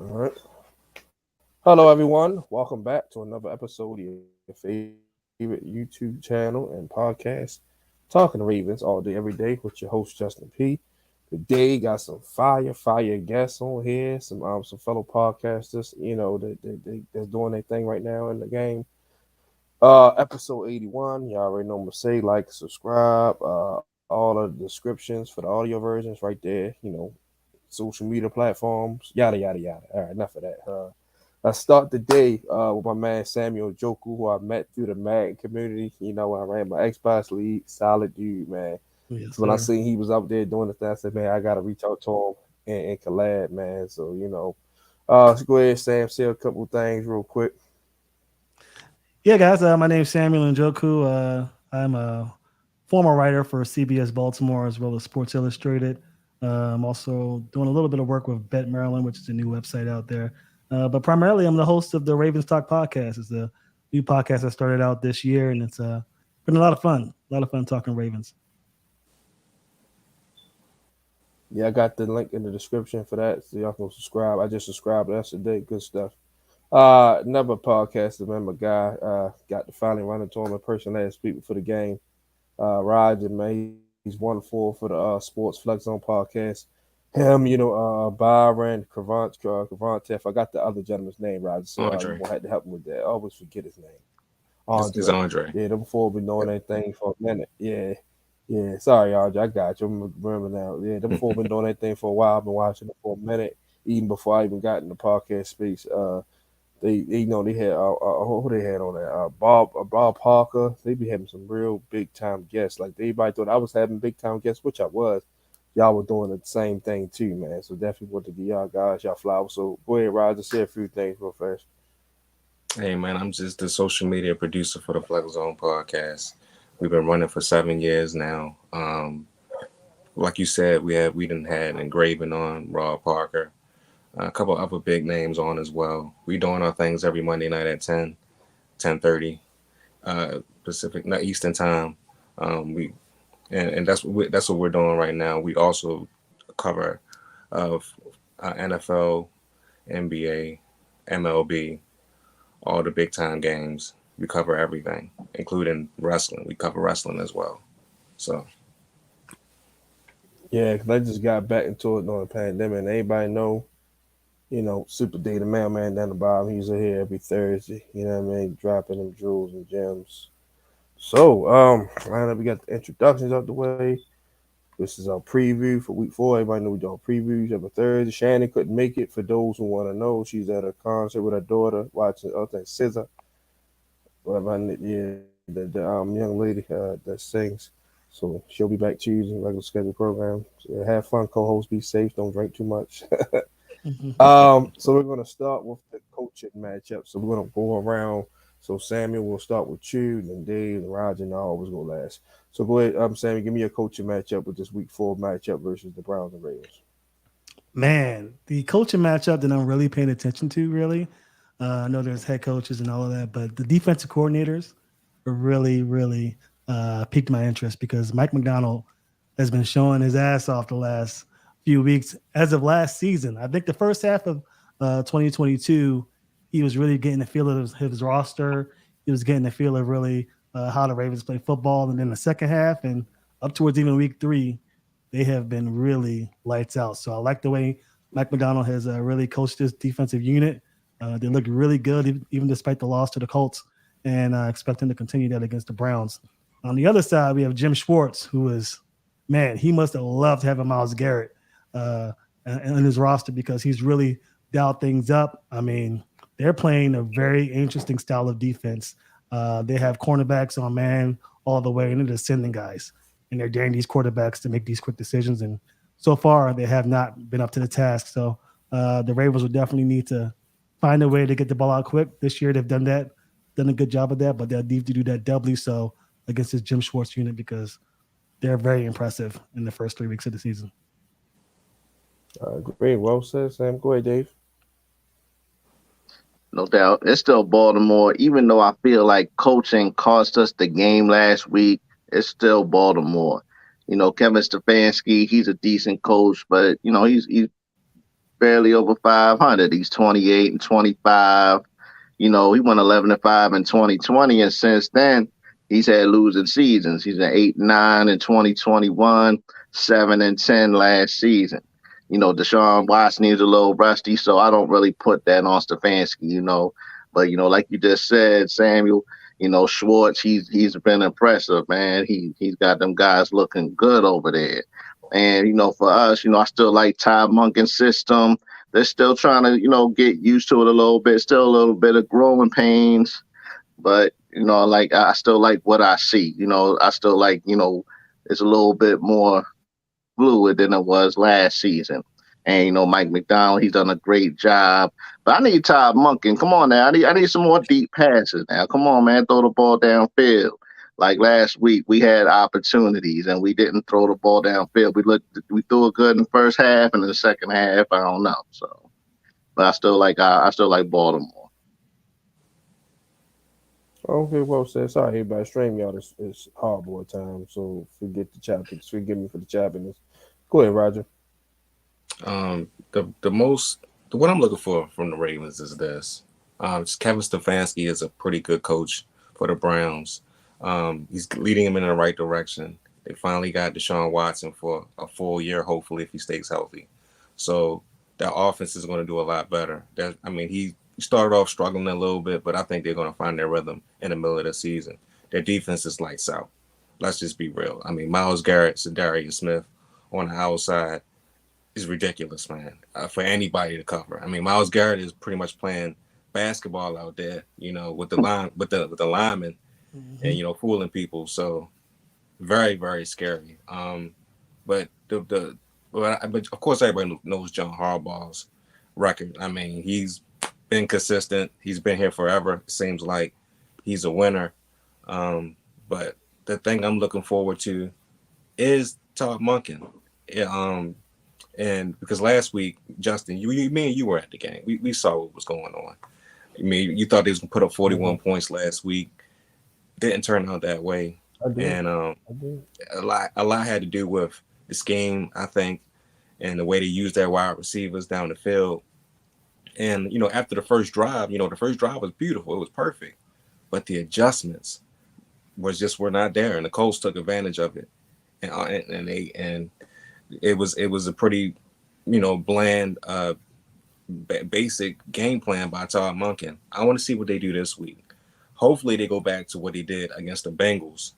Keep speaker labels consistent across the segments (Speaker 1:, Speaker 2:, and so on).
Speaker 1: All right. Hello, everyone. Welcome back to another episode of your favorite YouTube channel and podcast, Talking Ravens all day, every day, with your host Justin P. Today, got some fire guests on here, some fellow podcasters, that's doing their thing right now in the game. Episode 81. Y'all already know what I'm gonna say. Like, subscribe. All of the descriptions for the audio versions right there. Social media platforms, yada yada yada. All right, enough of that. I start the day with my man Samuel Njoku, who I met through the Madden community. When I ran my Xbox League, solid dude, man.
Speaker 2: Yes,
Speaker 1: So when I
Speaker 2: sir.
Speaker 1: seen he was up there doing the thing, I said, man, I gotta reach out to him and collab, man. So let's go ahead, Sam, say a couple things real quick.
Speaker 2: Yeah, guys. My name's Samuel Njoku. I'm a former writer for CBS Baltimore as well as Sports Illustrated. I'm also doing a little bit of work with Bet Maryland, which is a new website out there. But primarily, I'm the host of the Ravens Talk podcast. It's a new podcast that started out this year, and it's been a lot of fun. A lot of fun talking Ravens.
Speaker 1: Yeah, I got the link in the description for that, so y'all can subscribe. I just subscribed yesterday. Good stuff. Another podcast member guy got to finally run into him in person last week for the game. Roger, man, he's wonderful for the Sports Flex Zone podcast. Him, Byron, Cravante. I forgot the other gentleman's name, Roger. So you're
Speaker 3: Andre.
Speaker 1: gonna have to help me with that. I always forget his name.
Speaker 3: It's
Speaker 1: Andre.
Speaker 3: Andre.
Speaker 1: Yeah, them four been
Speaker 3: Yep.
Speaker 1: doing anything for a minute. Yeah. Yeah. Sorry, Andre. I got you. Remember now. Yeah, them four been doing anything for a while. I've been watching them for a minute, even before I even got in the podcast space. They had who they had on there, Bob Parker. They be having some real big time guests. Like everybody thought I was having big time guests, which I was. Y'all were doing the same thing too, man. So definitely want to give y'all guys y'all flowers. So go ahead, Roger, say a few things real fast.
Speaker 3: Hey man, I'm just the social media producer for the Flex Zone podcast. We've been running for 7 years now. Like you said, we didn't had Engraving on Rob Parker, a couple other big names on as well. We doing our things every Monday night at 10:30 Pacific, not Eastern time. We and that's what we're doing right now. We also cover of NFL, NBA, MLB, all the big time games. We cover everything, including wrestling. We cover wrestling as well. So
Speaker 1: Yeah, because I just got back into it during the pandemic, and everybody know, Super D, the mailman down the bottom. He's here every Thursday. You know what I mean? Dropping them jewels and gems. So, now that we got the introductions out the way, this is our preview for week 4. Everybody know we doing previews every Thursday. Shannon couldn't make it for those who want to know. She's at a concert with her daughter watching, I think, SZA, whatever yeah, the young lady that sings. So she'll be back Tuesday, regular scheduled program. So have fun, co-host. Be safe. Don't drink too much. So we're gonna start with the coaching matchup. So we're gonna go around. So Samuel, we'll start with you, then Dave, and Roger, and I always go last. So go ahead, Samuel, give me your coaching matchup with this week 4 matchup versus the Browns and Ravens.
Speaker 2: Man, the coaching matchup that I'm really paying attention to, really. I know there's head coaches and all of that, but the defensive coordinators are really piqued my interest because Mike McDonald has been showing his ass off the last few weeks. As of last season, I think the first half of 2022, he was really getting the feel of his roster. He was getting the feel of really how the Ravens play football. And then the second half and up towards even week 3, they have been really lights out. So I like the way Mike McDonald has really coached this defensive unit. They look really good, even despite the loss to the Colts, and I expect him to continue that against the Browns. On the other side, we have Jim Schwartz, who is, man, he must have loved having Myles Garrett in his roster because he's really dialed things up. I mean, they're playing a very interesting style of defense. They have cornerbacks on man all the way, and they're just sending guys, and they're daring these quarterbacks to make these quick decisions. And so far, they have not been up to the task. So the Ravens will definitely need to find a way to get the ball out quick. This year, they've done that, done a good job of that, but they'll need to do that doubly so against this Jim Schwartz unit because they're very impressive in the first 3 weeks of the season.
Speaker 1: Great, well said, Sam. Go ahead, Dave.
Speaker 4: No doubt. It's still Baltimore. Even though I feel like coaching cost us the game last week, it's still Baltimore. Kevin Stefanski, he's a decent coach, but he's barely over 500. He's 28-25. He went 11-5 in 2020, and since then he's had losing seasons. He's an 8-9 in 2021, 7-10 last season. Deshaun Watson is a little rusty, so I don't really put that on Stefanski. But like you just said, Samuel, Schwartz, he's been impressive, man. He's got them guys looking good over there. And for us, I still like Todd Monken's system. They're still trying to, get used to it a little bit. Still a little bit of growing pains, but like I still like what I see. I still like, it's a little bit more fluid than it was last season. And Mike McDonald, he's done a great job. But I need Todd Monken. Come on now, I need some more deep passes now. Come on, man, throw the ball downfield. Like last week, we had opportunities and we didn't throw the ball downfield. We threw it good in the first half, and in the second half, I don't know. So, but I still like Baltimore.
Speaker 1: Okay, well said. Sorry, everybody. Stream y'all. It's horrible at times, so forget the chopping. Forgive me for the choppiness. Go ahead, Roger.
Speaker 3: The most what I'm looking for from the Ravens is this. Kevin Stefanski is a pretty good coach for the Browns. He's leading them in the right direction. They finally got Deshaun Watson for a full year, hopefully, if he stays healthy. So that offense is going to do a lot better. He started off struggling a little bit, but I think they're going to find their rhythm in the middle of the season. Their defense is lights out. Let's just be real. Myles Garrett, Zadarius Smith on the outside is ridiculous, man, for anybody to cover. Myles Garrett is pretty much playing basketball out there, with the line, with the linemen, and
Speaker 2: Mhm.
Speaker 3: fooling people. So very, very scary. But but of course everybody knows John Harbaugh's record. He's been consistent. He's been here forever. It seems like he's a winner. But the thing I'm looking forward to is Todd Monken. Yeah, and because last week, Justin, me and you were at the game. We saw what was going on. You thought they was gonna put up
Speaker 1: Mm-hmm.
Speaker 3: 41 points last week. Didn't turn out that way,
Speaker 1: I did.
Speaker 3: and
Speaker 1: I did.
Speaker 3: a lot had to do with the scheme, I think, and the way they used their wide receivers down the field. And after the first drive was beautiful. It was perfect, but the adjustments were not there, and the Colts took advantage of it, and it was a pretty bland, basic game plan by Todd Monken. I want to see what they do this week. Hopefully, they go back to what they did against the Bengals.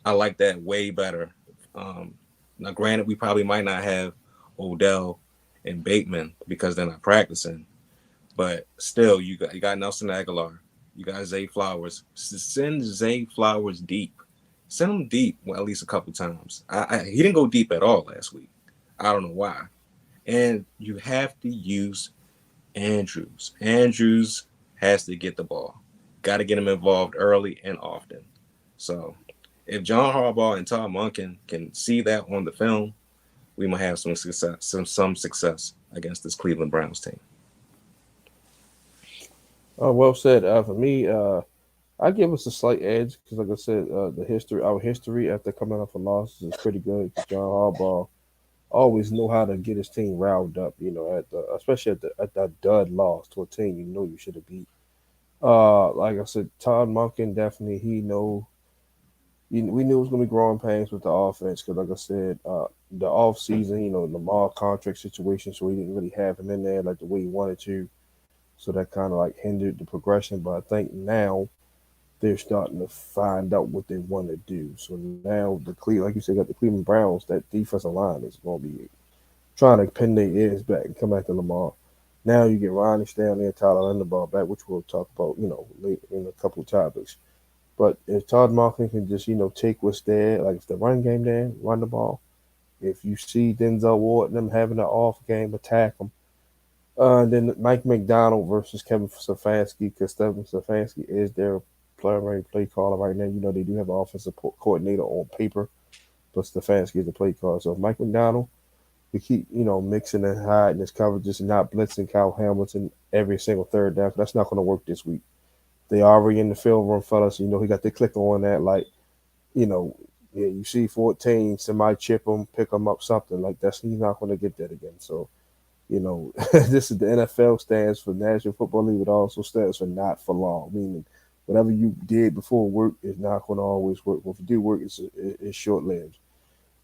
Speaker 3: I like that way better. Um, Now, granted, we probably might not have Odell and Bateman because they're not practicing, but still, you got Nelson Aguilar, you got Zay Flowers. Send Zay Flowers deep. Send him deep, well, at least a couple times. He didn't go deep at all last week. I don't know why. And you have to use Andrews. Andrews has to get the ball. Got to get him involved early and often. So if John Harbaugh and Todd Monken can see that on the film, we might have some success, some success against this Cleveland Browns team.
Speaker 1: Well said. For me, I give us a slight edge because, like I said, our history after coming off a loss is pretty good. Because John Harbaugh always know how to get his team riled up. Especially at that dud loss to a team you should have beat. Like I said, Todd Monken definitely he know. We knew it was going to be growing pains with the offense because, like I said, the off season, Lamar contract situation, so we didn't really have him in there like the way he wanted to. So that kind of like hindered the progression. But I think now they're starting to find out what they want to do. So now like you said, got the Cleveland Browns. That defensive line is going to be trying to pin their ears back and come after Lamar. Now you get Ronnie Stanley and Tyler Linderbaugh back, which we'll talk about, later in a couple of topics. But if Todd Monken can just, take what's there, like if the run game there, run the ball. If you see Denzel Ward and them having an off game, attack them. Then Mike McDonald versus Kevin Stefanski, because Kevin Stefanski is their primary play caller right now. They do have an offensive coordinator on paper, but Stefanski is the play caller. So if Mike McDonald, we keep, mixing and hiding his coverages and not blitzing Kyle Hamilton every single third down, 'cause that's not going to work this week. They already in the field room, fellas. He got the clicker on that, like, you know, yeah, you see 14, somebody chip him, pick him up, something like that. He's not going to get that again. So, This is the NFL stands for National Football League, but also stands for not for long, meaning whatever you did before work is not going to always work. But if you do work, it's short lived.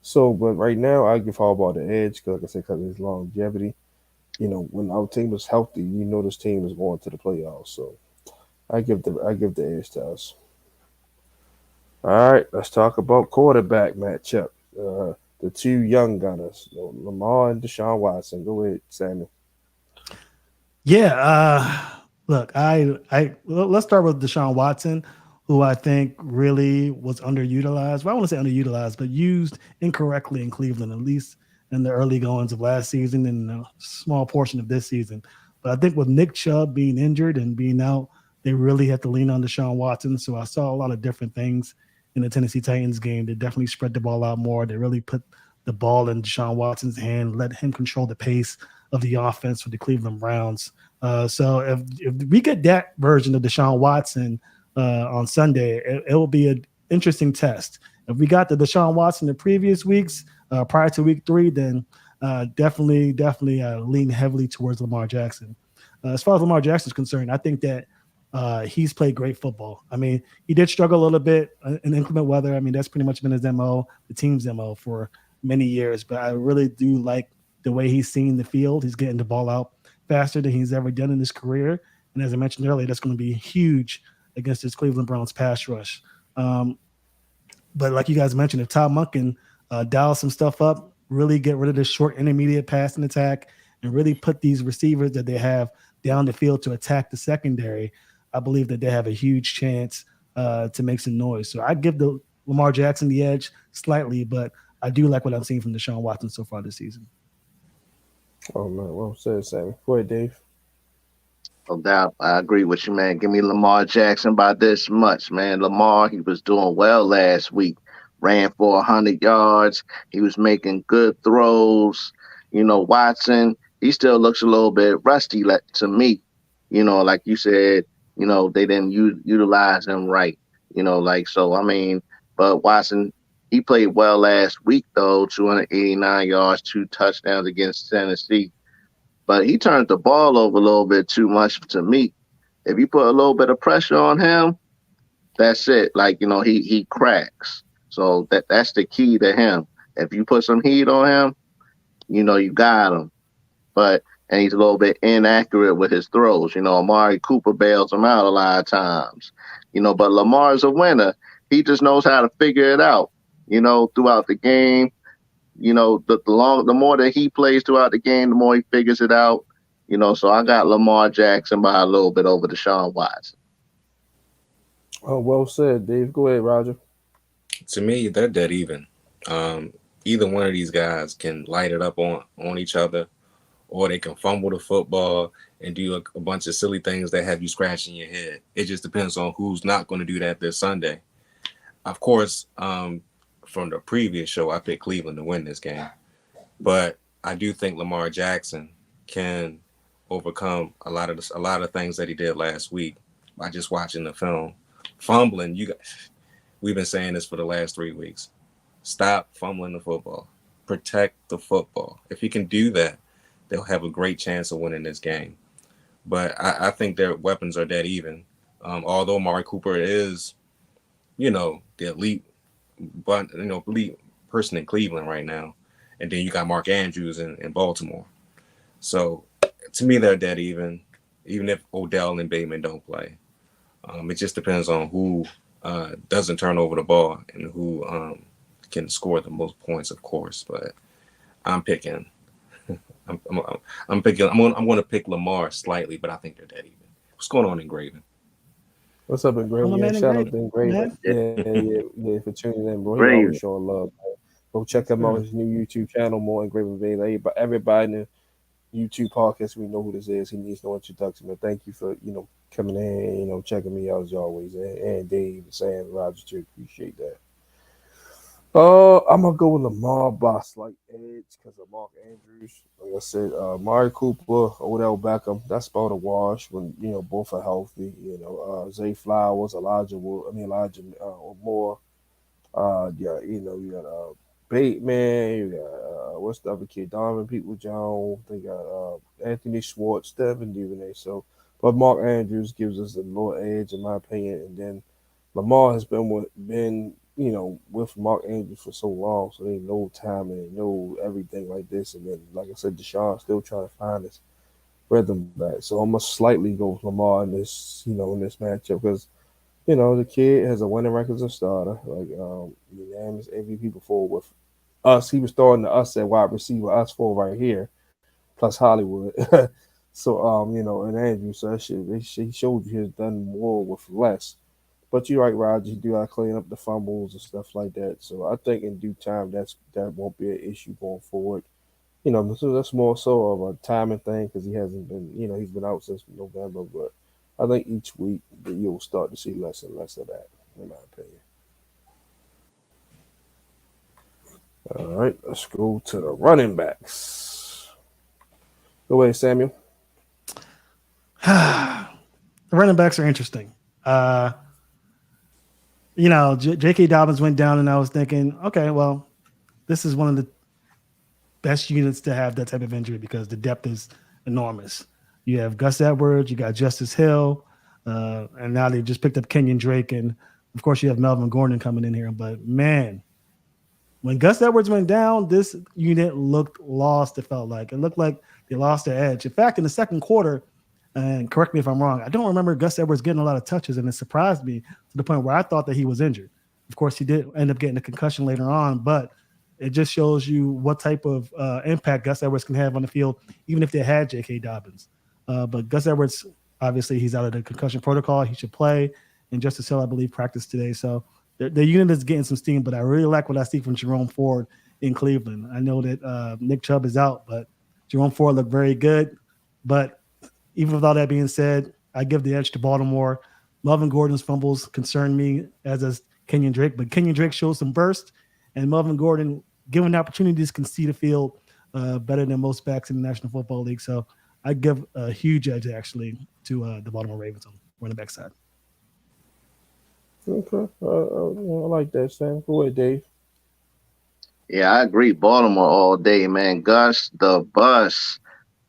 Speaker 1: So, but right now, I give Harbaugh the edge because, like I said, because of his longevity. When our team is healthy, this team is going to the playoffs. So, I give the edge to us. All right, let's talk about quarterback matchup. The two young gunners, Lamar and Deshaun Watson. Go ahead, Sammy.
Speaker 2: Yeah. Look, let's start with Deshaun Watson, who I think really was underutilized. Well, I want to say underutilized, but used incorrectly in Cleveland, at least in the early goings of last season and a small portion of this season. But I think with Nick Chubb being injured and being out, they really had to lean on Deshaun Watson. So I saw a lot of different things in the Tennessee Titans game. They definitely spread the ball out more. They really put the ball in Deshaun Watson's hand, let him control the pace of the offense for the Cleveland Browns. So if we get that version of Deshaun Watson on Sunday, it will be an interesting test. If we got the Deshaun Watson the previous weeks prior to week 3, then definitely lean heavily towards Lamar Jackson. As far as Lamar Jackson is concerned, I think that he's played great football. I mean, he did struggle a little bit in inclement weather. I mean, that's pretty much been his MO, the team's MO for many years. But I really do like the way he's seeing the field. He's getting the ball out faster than he's ever done in his career. And as I mentioned earlier, that's going to be huge against this Cleveland Browns pass rush. Um, but like you guys mentioned, if Todd Monk can dial some stuff up, really get rid of the short intermediate passing attack, and really put these receivers that they have down the field to attack the secondary, I believe that they have a huge chance to make some noise. So I give the Lamar Jackson the edge slightly, but I do like what I'm seeing from Deshaun Watson so far this season.
Speaker 1: Oh man, well said, Sammy. Go ahead, Dave.
Speaker 4: No doubt. I agree with you, man. Give me Lamar Jackson by this much, man. Lamar, he was doing well last week. Ran for 100 yards. He was making good throws. Watson, he still looks a little bit rusty to me. Like you said, they didn't utilize him right. So, I mean, but Watson, he played well last week, though. 289 yards, 2 touchdowns against Tennessee, but he turned the ball over a little bit too much to me. If you put a little bit of pressure on him, that's it. Like, he cracks. So that's the key to him. If you put some heat on him, you got him. But and he's a little bit inaccurate with his throws. Amari Cooper bails him out a lot of times. But Lamar's a winner. He just knows how to figure it out, throughout the game. The more that he plays throughout the game, the more he figures it out. So I got Lamar Jackson by a little bit over Deshaun Watson.
Speaker 1: Oh, well said, Dave. Go ahead, Roger.
Speaker 3: To me, they're dead even. Um, Either one of these guys can light it up on each other, or they can fumble the football and do a bunch of silly things that have you scratching your head. It just depends on who's not going to do that this Sunday. Of course, from the previous show, I picked Cleveland to win this game, but I do think Lamar Jackson can overcome a lot of things that he did last week by just watching the film. Fumbling, we've been saying this for the last 3 weeks. Stop fumbling the football. Protect the football. If he can do that, they'll have a great chance of winning this game. But I think their weapons are dead even. Although Mari Cooper is, the elite, but elite person in Cleveland right now, and then you got Mark Andrews in Baltimore. So to me, they're dead even if Odell and Bateman don't play. It just depends on who doesn't turn over the ball and who can score the most points, of course. But I'm picking. I'm picking. I'm going to pick Lamar slightly, but I think they're dead even. What's going on in Graven?
Speaker 1: What's up,
Speaker 2: I'm
Speaker 1: Engraven?
Speaker 2: a
Speaker 1: Yeah,
Speaker 2: man in
Speaker 1: shout out
Speaker 2: great,
Speaker 1: to Engraven.
Speaker 2: man.
Speaker 1: Yeah, for tuning in, bro. He always
Speaker 4: Brave.
Speaker 1: showing love. Man. Go check him out.
Speaker 2: Sure.
Speaker 1: His new YouTube channel, more Engraven Vein. Everybody in the YouTube podcast, we know who this is. He needs no introduction. But thank you for coming in, checking me out as always, and Dave, Sam, Roger too. Appreciate that. I'm gonna go with Lamar by slight edge because of Mark Andrews. Like I said, Mari Cooper, Odell Beckham. That's about a wash when both are healthy. Zay Flowers, Elijah Wood. I mean Elijah or more. Yeah, you got Bateman. You got what's the other kid? Donovan People Jones. They got Anthony Schwartz, Devin Duvernay. So, but Mark Andrews gives us a little edge, in my opinion. And then Lamar has been with Mark Andrews for so long, so they know timing, they know everything like this. And then, like I said, Deshaun still trying to find his rhythm back. So I'm gonna slightly go with Lamar in this matchup because the kid has a winning record as a starter. Like unanimous MVP before with us. He was throwing to us at wide receiver, us four right here, plus Hollywood. So and Andrew, so he showed you he's done more with less. But you're right, Roger. You do got to clean up the fumbles and stuff like that. So I think in due time, that won't be an issue going forward. So that's more so of a timing thing because he hasn't been, he's been out since November. But I think each week that you'll start to see less and less of that, in my opinion. All right, let's go to the running backs. Go ahead, Samuel.
Speaker 2: The running backs are interesting. J.K. Dobbins went down, and I was thinking, okay, well, this is one of the best units to have that type of injury because the depth is enormous. You have Gus Edwards, you got Justice Hill, and now they just picked up Kenyon Drake, and of course you have Melvin Gordon coming in here. But man, when Gus Edwards went down, this unit looked lost. It felt like it looked like they lost their edge. In fact, in the second quarter, and correct me if I'm wrong, I don't remember Gus Edwards getting a lot of touches, and it surprised me to the point where I thought that he was injured. Of course, he did end up getting a concussion later on, but it just shows you what type of impact Gus Edwards can have on the field, even if they had J.K. Dobbins. But Gus Edwards, obviously, he's out of the concussion protocol. He should play. And Justice Hill, I believe, practiced today. So the unit is getting some steam, but I really like what I see from Jerome Ford in Cleveland. I know that Nick Chubb is out, but Jerome Ford looked very good. But even with all that being said, I give the edge to Baltimore. Melvin Gordon's fumbles concern me, as does Kenyon Drake. But Kenyon Drake shows some burst, and Melvin Gordon, given opportunities, can see the field better than most backs in the National Football League. So I give a huge edge, actually, to the Baltimore Ravens on running back side.
Speaker 1: Okay, I like that, Sam. Go ahead, Dave.
Speaker 4: Yeah, I agree. Baltimore all day, man. Gus the bus.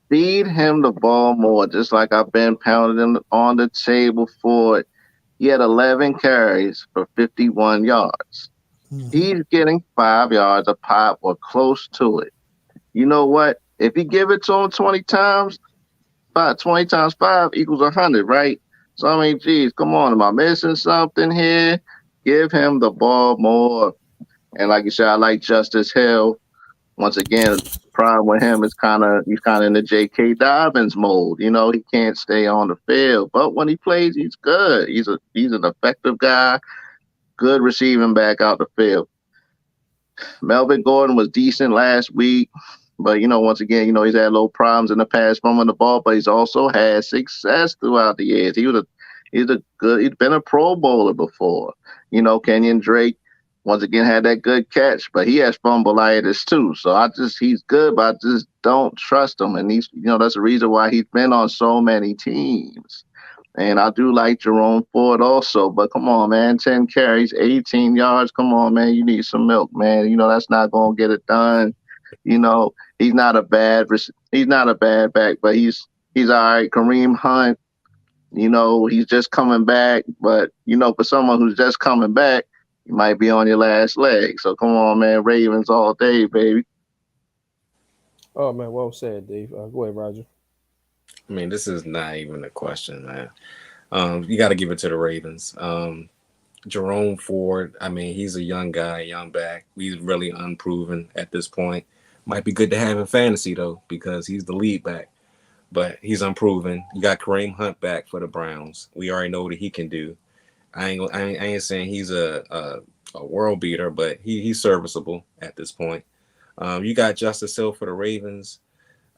Speaker 4: Feed him the ball more, just like I've been pounding him on the table for it. He had 11 carries for 51 yards.
Speaker 2: Mm-hmm.
Speaker 4: He's getting 5 yards a pop or close to it. You know what? If you give it to him 20 times, 20 times 5 equals 100, right? So, I mean, geez, come on. Am I missing something here? Give him the ball more. And like you said, I like Justice Hill. Once again, problem with him is he's kind of in the J.K. Dobbins mold. He can't stay on the field, but when he plays, he's good. He's an effective guy, good receiving back out the field. Melvin Gordon was decent last week, but once again, he's had little problems in the past from the ball, but he's also had success throughout the years. He's been a Pro Bowler before. Kenyon Drake once again had that good catch, but he has fumbleitis too. So he's good, but I just don't trust him. And that's the reason why he's been on so many teams. And I do like Jerome Ford also, but come on, man, 10 carries, 18 yards. Come on, man, you need some milk, man. That's not gonna get it done. He's not a bad back, but he's all right. Kareem Hunt, he's just coming back, but for someone who's just coming back, you might be on your last leg. So come on, man, Ravens all day, baby.
Speaker 1: Oh man, well said, Dave. Go ahead, Roger.
Speaker 3: I mean, this is not even a question, man. You got to give it to the Ravens. Jerome Ford, I mean, he's a young guy, young back. He's really unproven at this point. Might be good to have in fantasy, though, because he's the lead back. But he's unproven. You got Kareem Hunt back for the Browns. We already know what he can do. I ain't saying he's a world beater, but he's serviceable at this point. You got Justice Hill for the Ravens.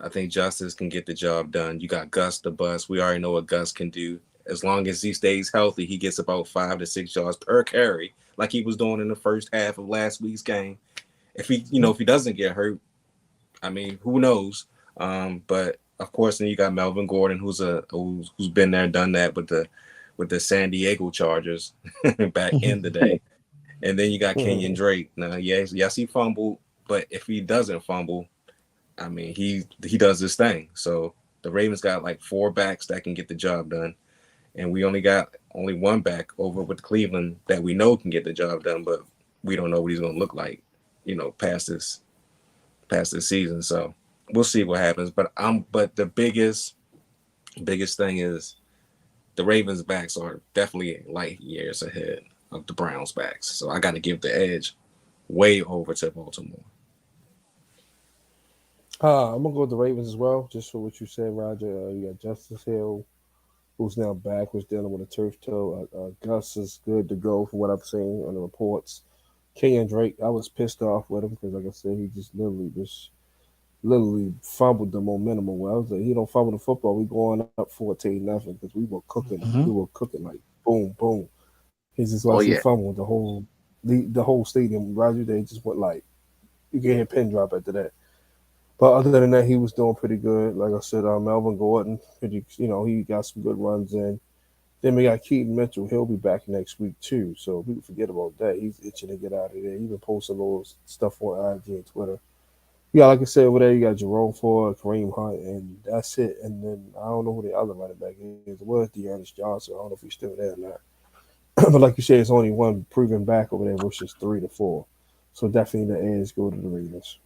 Speaker 3: I think Justice can get the job done. You got Gus the bus. We already know what Gus can do. As long as he stays healthy, he gets about 5 to 6 yards per carry, like he was doing in the first half of last week's game. If he doesn't get hurt, I mean, who knows? But of course, then you got Melvin Gordon, who's been there, done that with the San Diego Chargers back in the day. And then you got Kenyon
Speaker 1: Mhm.
Speaker 3: Drake. Now, yes, he fumbled, but if he doesn't fumble, I mean, he does this thing. So the Ravens got like four backs that can get the job done, and we only one back over with Cleveland that we know can get the job done, but we don't know what he's going to look like, past this season. So we'll see what happens. But the biggest thing is the Ravens backs are definitely light years ahead of the Browns backs. So I got to give the edge way over to Baltimore.
Speaker 1: I'm gonna go with the Ravens as well, just for what you said, Roger. You got Justice Hill, who's now back, was dealing with a turf toe. Gus is good to go from what I've seen on the reports. Kenyon Drake, I was pissed off with him because, like I said, he just literally fumbled the momentum away. I was like, he don't fumble the football. We going up 14-0 because we were cooking.
Speaker 2: Mm-hmm.
Speaker 1: We were cooking like boom, boom. He just
Speaker 4: Oh
Speaker 1: watched he
Speaker 4: yeah.
Speaker 1: fumbled the whole stadium. Roger, they just went like you can hear pin drop after that. But other than that, he was doing pretty good. Like I said, Melvin Gordon, he got some good runs in. Then we got Keaton Mitchell. He'll be back next week too. So we forget about that. He's itching to get out of there. He's been posting little stuff on IG and Twitter. Yeah, like I said over there, you got Jerome Ford, Kareem Hunt, and that's it. And then I don't know who the other running back is. It was Dearness Johnson. I don't know if he's still there or not. But like you said, it's only one proven back over there versus 3 to 4. So definitely the edge go to the Ravens.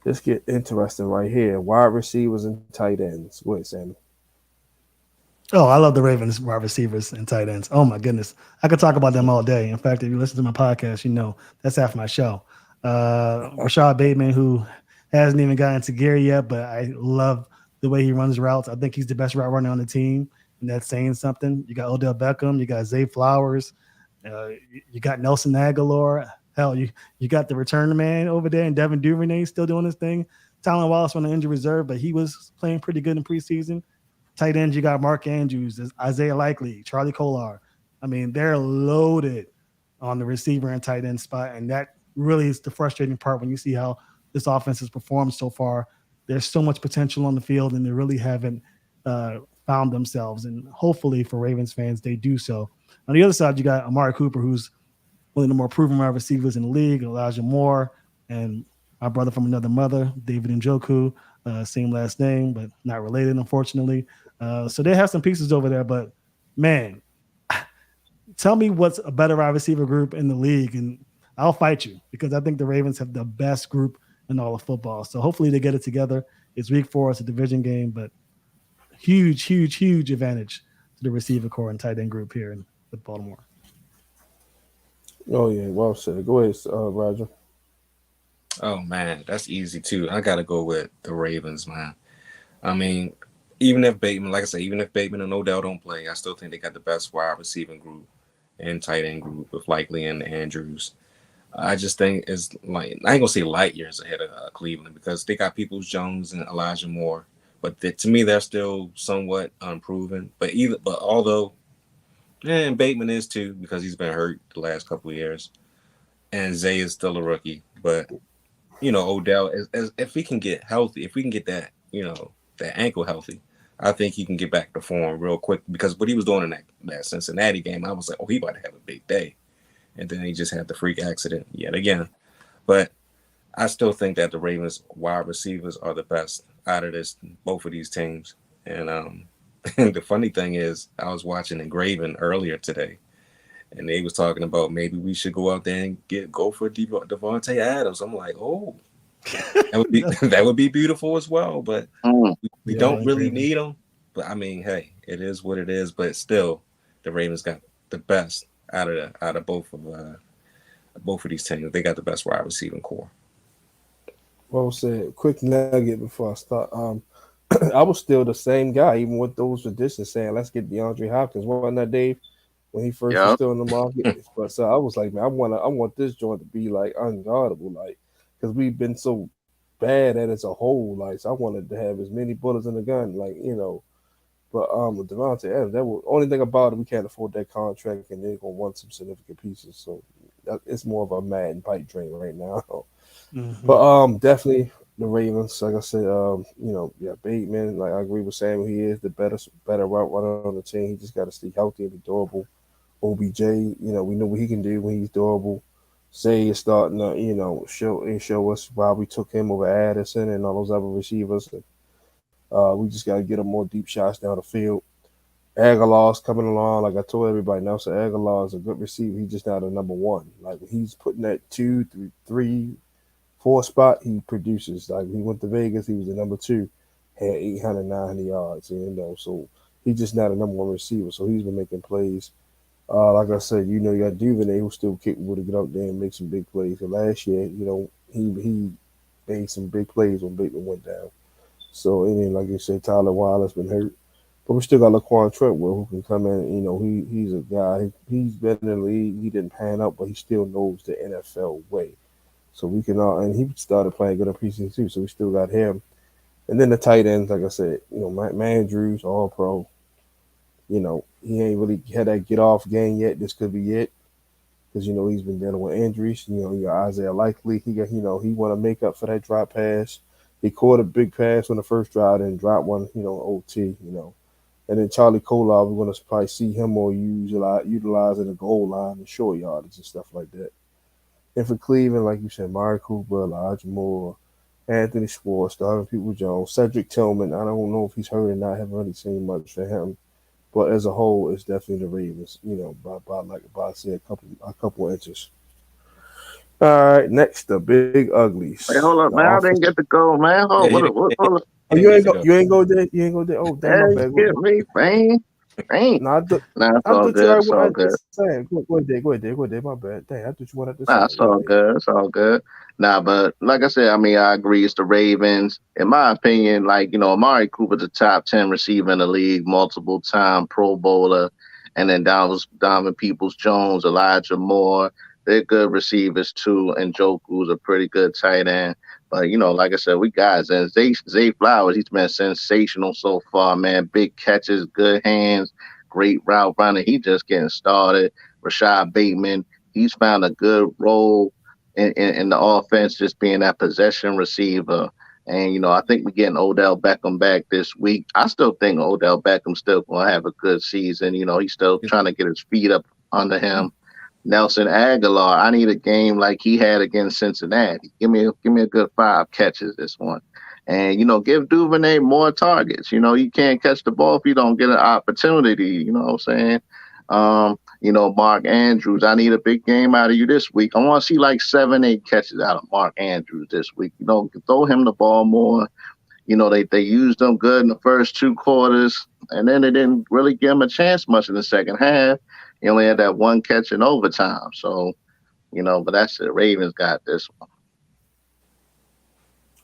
Speaker 1: Let's get interesting right here. Wide receivers and tight ends. Go ahead, Sammy.
Speaker 2: Oh, I love the Ravens wide receivers and tight ends. Oh my goodness, I could talk about them all day. In fact, if you listen to my podcast, you know that's half my show. Rashad Bateman, who hasn't even gotten into gear yet, but I love the way he runs routes. I think he's the best route runner on the team, and that's saying something. You got Odell Beckham, you got Zay Flowers, you got Nelson Aguilar. Hell, you got the return man over there, and Devin Duvernay still doing his thing. Tylan Wallace on the injury reserve, but he was playing pretty good in preseason. Tight ends, you got Mark Andrews, Isaiah Likely, Charlie Kolar. I mean, they're loaded on the receiver and tight end spot. And that really is the frustrating part when you see how this offense has performed so far. There's so much potential on the field, and they really haven't found themselves. And hopefully for Ravens fans, they do so. On the other side, you got Amari Cooper, who's one of the more proven wide receivers in the league, Elijah Moore, and my brother from another mother, David Njoku, same last name, but not related, unfortunately. So they have some pieces over there, but man, tell me what's a better wide receiver group in the league, and I'll fight you because I think the Ravens have the best group in all of football. So hopefully they get it together. It's week 4, it's a division game, but huge, huge, huge advantage to the receiver core and tight end group here with Baltimore.
Speaker 1: Oh yeah, well said. Go ahead, Roger.
Speaker 3: Oh man, that's easy too. I gotta go with the Ravens, man. I mean, even if Bateman, like I said, even if Bateman and Odell don't play, I still think they got the best wide receiving group and tight end group with Likely and Andrews. I just think it's like I ain't gonna say light years ahead of Cleveland because they got Peoples Jones and Elijah Moore, but to me they're still somewhat unproven. But although, and Bateman is too because he's been hurt the last couple of years, and Zay is still a rookie. But Odell, as if he can get healthy, if we can get that ankle healthy, I think he can get back to form real quick because what he was doing in that Cincinnati game, I was like, oh, he about to have a big day. And then he just had the freak accident yet again. But I still think that the Ravens wide receivers are the best out of both of these teams. And and the funny thing is, I was watching Engraven earlier today, and they was talking about maybe we should go out there and go for Devontae Adams. I'm like, oh, that would be that would be beautiful as well. But
Speaker 4: Mm.
Speaker 3: we
Speaker 2: Yeah,
Speaker 3: don't
Speaker 2: like
Speaker 3: really
Speaker 2: Raven.
Speaker 3: need him. But I mean, hey, it is what it is. But still, the Ravens got the best out of both of these teams. They got the best wide receiving core.
Speaker 1: Well said. Quick nugget before I start. I was still the same guy, even with those additions, saying let's get DeAndre Hopkins. Wasn't that Dave when he first was
Speaker 4: Yep.
Speaker 1: still in the market? But so I was like, man, I want this joint to be like unguardable, like because we've been so bad at it as a whole. Like, so I wanted to have as many bullets in the gun, like. But with Devontae Adams, that was only thing about it. We can't afford that contract, and they're gonna want some significant pieces. So it's more of a Madden pipe dream right now.
Speaker 2: Mm-hmm.
Speaker 1: But definitely the Ravens. Like I said, yeah, Bateman. Like I agree with Sam, he is the better route runner on the team. He just got to stay healthy and be durable. OBJ, we know what he can do when he's durable. Zay is starting to, show us why we took him over Addison and all those other receivers. We just got to get him more deep shots down the field. Aguilar's coming along. Like I told everybody, Nelson Aguilar is a good receiver. He's just not a number one. Like when he's putting that 2, 3, 3, 4 spot, he produces. Like he went to Vegas, he was the number two, had 800, 900 yards. So he's just not a number one receiver. So he's been making plays. Like I said, you got Duvernay who's still capable to get out there and make some big plays. So last year, he made some big plays when Bateman went down. So and then like you said, Tyler Wilder's been hurt. But we still got Laquan Treadwell who can come in. He's a guy. He's been in the league. He didn't pan out, but he still knows the NFL way. So we can and he started playing good in preseason too. So we still got him. And then the tight ends, like I said, Mandrews, all pro. He ain't really had that get off game yet. This could be it. Because he's been dealing with injuries. You got Isaiah Likely. He want to make up for that drop pass. He caught a big pass on the first drive and dropped one, OT. And then Charlie Kolar, we're going to probably see him more utilizing the goal line and short yardage and stuff like that. And for Cleveland, like you said, Mari Cooper, Elijah Moore, Anthony Schwartz, Darvin People-Jones, Cedric Tillman. I don't know if he's hurt or not. I haven't really seen much for him. But as a whole, it's definitely the Ravens, by say a couple inches. All right, next the big uglies.
Speaker 4: Hey, hold up,
Speaker 1: The
Speaker 4: man. I
Speaker 1: offense.
Speaker 4: didn't get to go, man.
Speaker 3: Yeah,
Speaker 4: Hold,
Speaker 3: you
Speaker 4: hold up.
Speaker 1: Oh,
Speaker 3: didn't get to go.
Speaker 1: you ain't go there. You ain't go there. Oh, damn, my
Speaker 4: Hey,
Speaker 1: bad.
Speaker 4: you get me, man. Dang.
Speaker 1: No,
Speaker 4: Nah, it's
Speaker 1: I
Speaker 4: all
Speaker 1: thought you
Speaker 4: good.
Speaker 1: already
Speaker 4: It's all
Speaker 1: wanted to
Speaker 4: good.
Speaker 1: say. Go ahead. My bad. Dang, I thought you wanted to say.
Speaker 4: Nah, it's all good. It's all good. Nah, but like I said, I mean, I agree. It's the Ravens. In my opinion, Amari Cooper's the top 10 receiver in the league, multiple time Pro Bowler. And then Donovan Peoples Jones, Elijah Moore. They're good receivers too. And Njoku's a pretty good tight end. But, like I said, we guys. And Zay Flowers, he's been sensational so far, man. Big catches, good hands, great route running. He just getting started. Rashad Bateman, he's found a good role in the offense, just being that possession receiver. And I think we're getting Odell Beckham back this week. I still think Odell Beckham's still gonna have a good season. He's still trying to get his feet up under him. Nelson Aguilar, I need a game like he had against Cincinnati. Give me a good 5 catches this one. And give Duvernay more targets. You can't catch the ball if you don't get an opportunity. You know what I'm saying? Mark Andrews, I need a big game out of you this week. I want to see like 7, 8 catches out of Mark Andrews this week. Throw him the ball more. They used him good in the first 2 quarters, and then they didn't really give him a chance much in the second half. He only had that 1 catch in overtime. So, but that's it. Ravens got this one.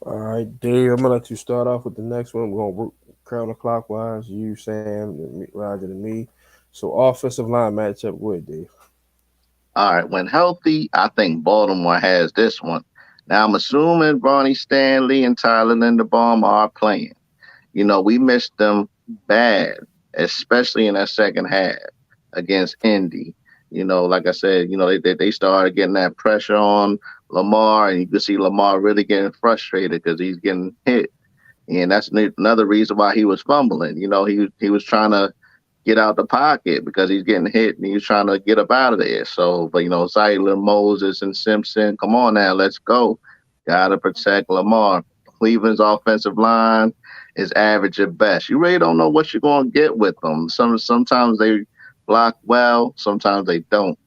Speaker 1: All right, Dave, I'm gonna let you start off with the next one. We're gonna work counterclockwise. You, Sam, Roger, and me. So offensive line matchup. Go ahead, Dave.
Speaker 4: All right. When healthy, I think Baltimore has this one. Now, I'm assuming Ronnie Stanley and Tyler Linderbaum are playing. We missed them bad, especially in that second half against Indy. Like I said, they started getting that pressure on Lamar, and you could see Lamar really getting frustrated because he's getting hit. And that's another reason why he was fumbling. He was trying to get out the pocket because he's getting hit and he's trying to get up out of there. So, but Zeitler, Moses, and Simpson, come on now, let's go. Gotta protect Lamar. Cleveland's offensive line is average at best. You really don't know what you're gonna get with them. Sometimes they block well, sometimes they don't.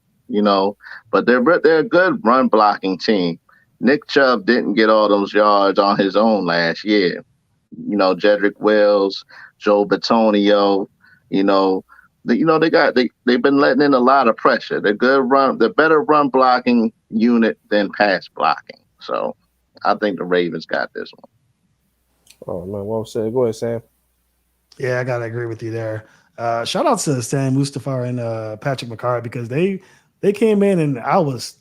Speaker 4: But they're a good run blocking team. Nick Chubb didn't get all those yards on his own last year. Jedrick Wills, Joe Batonio, you know, they've been letting in a lot of pressure. They're better run blocking unit than pass blocking. So I think the Ravens got this one.
Speaker 1: Oh man, well said. Go ahead, Sam.
Speaker 2: Yeah, I gotta agree with you there. Shout out to Sam Mustafar and Patrick McCarr because they came in and I was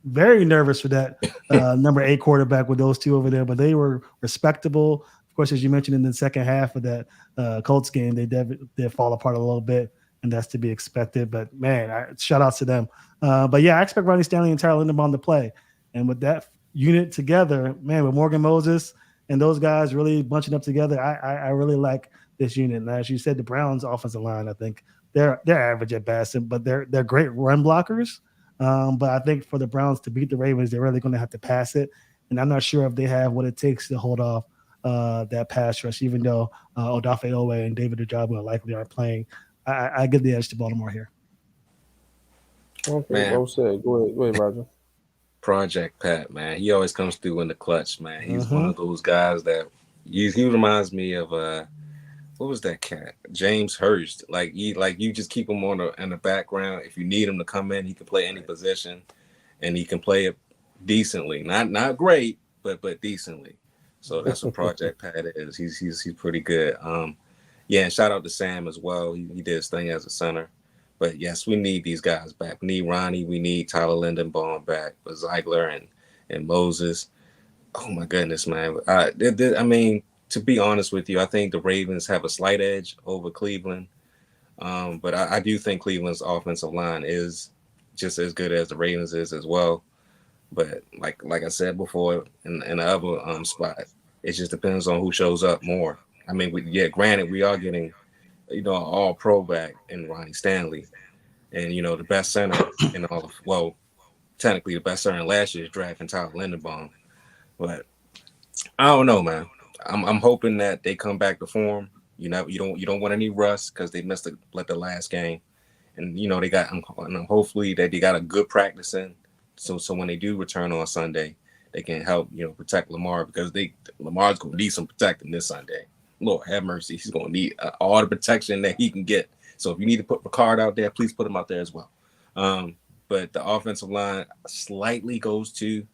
Speaker 2: very nervous for that number 8 quarterback with those two over there, but they were respectable. Of course, as you mentioned in the second half of that Colts game, they did fall apart a little bit, and that's to be expected. But man, shout outs to them. But yeah, I expect Ronnie Stanley and Tyler Linderbaum to play, and with that unit together, man, with Morgan Moses and those guys really bunching up together, I really like this unit. And as you said, the Browns offensive line, I think they're average at best, but they're great run blockers. But I think for the Browns to beat the Ravens, they're really going to have to pass it, and I'm not sure if they have what it takes to hold off that pass rush. Even though Odafe Owe and David Ojabo likely aren't playing, I give the edge to Baltimore here.
Speaker 1: Okay,
Speaker 3: Man,
Speaker 1: well said. Go ahead, Roger.
Speaker 3: Project Pat, man. He always comes through in the clutch, man. He's one
Speaker 2: Mm-hmm.
Speaker 3: of those guys that he reminds me of what was that cat? James Hurst. Like you just keep him on in the background. If you need him to come in, he can play any position and he can play it decently. Not great, but decently. So that's what Project Pat is. He's pretty good. Yeah, and shout out to Sam as well. He did his thing as a center. But yes, we need these guys back. We need Ronnie. We need Tyler Lindenbaum back. But Ziegler and Moses. Oh my goodness, man. I mean, to be honest with you, I think the Ravens have a slight edge over Cleveland. But I do think Cleveland's offensive line is just as good as the Ravens is as well. But like I said before in the other spot, it just depends on who shows up more. I mean, granted, we are getting an all pro back in Ronnie Stanley, and the best center in all of, well, technically the best center in last year's draft and Tyler Lindenbaum. But I don't know, man. I'm hoping that they come back to form. You don't want any rust because they missed the last game, and they got. Hopefully that they got a good practice in, so when they do return on Sunday, they can help protect Lamar because Lamar's gonna need some protecting this Sunday. Lord have mercy, he's gonna need all the protection that he can get. So if you need to put Ricard out there, please put him out there as well. But the offensive line slightly goes to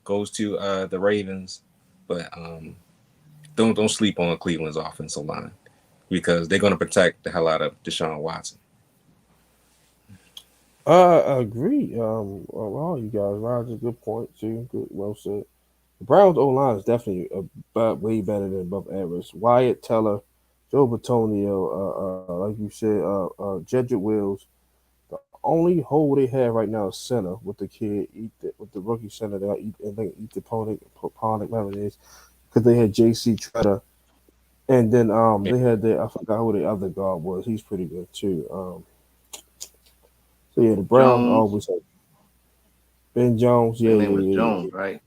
Speaker 3: the Ravens, but don't sleep on Cleveland's offensive line because they're going to protect the hell out of Deshaun Watson.
Speaker 1: I agree. All you guys, Roger, good point too. Good, well said. The Browns O line is definitely way better than above average. Wyatt Teller, Joe Batonio, like you said, Jedrick Wills. The only hole they have right now is center with the kid with the rookie center that I think eat the Ponic, whatever it is, because they had J.C. Tretter, and then they had I forgot who the other guard was. He's pretty good too. So yeah, the Browns
Speaker 4: Jones.
Speaker 1: always have Ben Jones.
Speaker 4: His
Speaker 1: Yeah,
Speaker 4: name
Speaker 1: yeah,
Speaker 4: was
Speaker 1: yeah,
Speaker 4: Jones, right?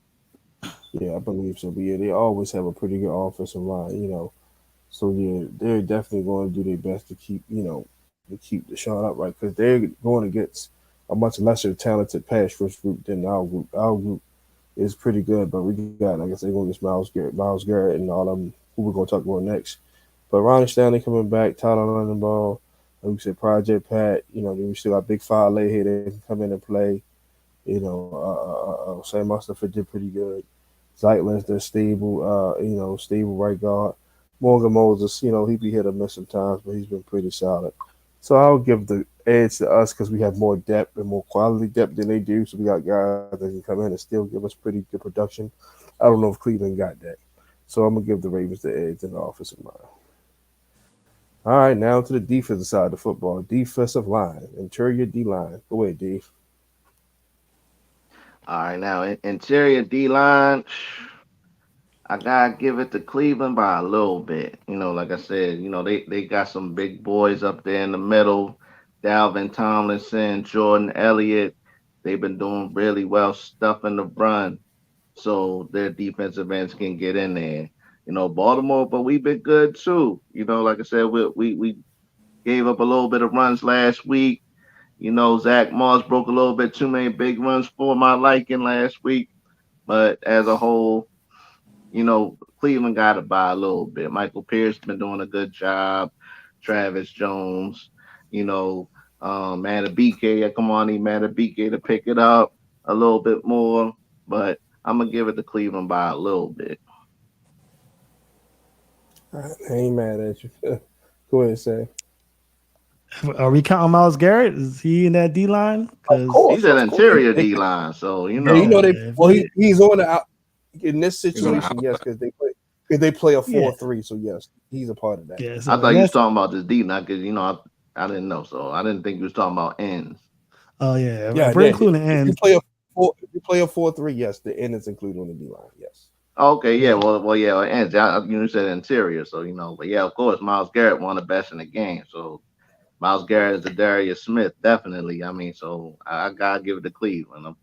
Speaker 1: yeah. I believe so. But yeah, they always have a pretty good offensive line. So yeah, they're definitely going to do their best to keep the shot up right because they're going against a much lesser talented pass rush group than our group. Our group is pretty good, but we got, like I said, going against Miles Garrett, and all them who we're going to talk about next. But Ronnie Stanley coming back, Tyler Lindenbaugh, like we said, Project Pat. Then we still got Big Five lay here that can come in and play. Sam Mustapha did pretty good. Zeitler's their stable, stable right guard. Morgan Moses, he be hit or miss sometimes, but he's been pretty solid. So I'll give the edge to us because we have more depth and more quality depth than they do. So we got guys that can come in and still give us pretty good production. I don't know if Cleveland got that. So I'm gonna give the Ravens the edge in the offensive line. All right, now to the defensive side of the football. Defensive line, interior D line. Go ahead, Dave.
Speaker 4: All right, now interior D line. I gotta give it to Cleveland by a little bit. Like I said, they got some big boys up there in the middle. Dalvin Tomlinson, Jordan Elliott. They've been doing really well stuffing the run, so their defensive ends can get in there. Baltimore, but we've been good too. Like I said, we gave up a little bit of runs last week. Zach Moss broke a little bit too many big runs for my liking last week, but as a whole, Cleveland got to buy a little bit. Michael Pierce been doing a good job. Travis Jones, you know, Matabike, come on, need Matabike to pick it up a little bit more. But I'm gonna give it to Cleveland by a little bit.
Speaker 1: I ain't mad at you. Go ahead, Sam.
Speaker 2: Are we counting Miles Garrett? Is he in that D line?
Speaker 1: Of
Speaker 2: Because
Speaker 4: He's
Speaker 1: course,
Speaker 4: an
Speaker 1: of course.
Speaker 4: interior D line, so
Speaker 1: Yeah,
Speaker 2: yeah,
Speaker 1: they.
Speaker 2: if
Speaker 1: Well,
Speaker 2: he,
Speaker 1: he's on the out in this
Speaker 3: He's on the
Speaker 1: situation. Yes,
Speaker 3: outside.
Speaker 1: because they play a
Speaker 2: yeah,
Speaker 1: 4-3. So yes, he's a part of that.
Speaker 2: yeah.
Speaker 4: I
Speaker 2: So
Speaker 4: thought
Speaker 2: and
Speaker 4: you was
Speaker 2: that's
Speaker 4: talking about this D line because I didn't know, so I didn't think you was talking about ends.
Speaker 2: oh yeah.
Speaker 1: Yeah,
Speaker 2: If we're
Speaker 1: yeah.
Speaker 2: including
Speaker 1: If you
Speaker 2: ends,
Speaker 1: play a if you play a 4-3, yes, the end is included on the D line. Yes.
Speaker 4: Okay, yeah,
Speaker 2: yeah,
Speaker 4: yeah, ends. You said interior, so but yeah, of course, Miles Garrett one of the best in the game, so Miles Garrett is the Darius Smith, definitely. I mean, so I gotta give it to Cleveland,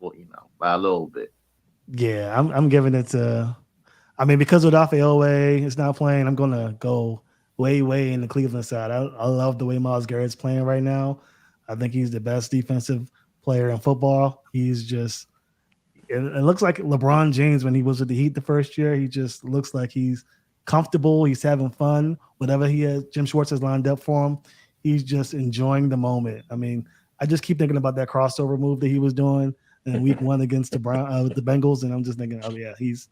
Speaker 4: by a little bit.
Speaker 2: Yeah, I'm giving it to. I mean, because Odafe Owe is not playing, I'm gonna go way in the Cleveland side. I love the way Miles Garrett's playing right now. I think he's the best defensive player in football. He's just it looks like LeBron James when he was with the Heat the first year. He just looks like he's comfortable. He's having fun. Whatever he has, Jim Schwartz has lined up for him. He's just enjoying the moment. I mean, I just keep thinking about that crossover move that he was doing in Week 1 against the Bengals, and I'm just thinking, oh yeah, he's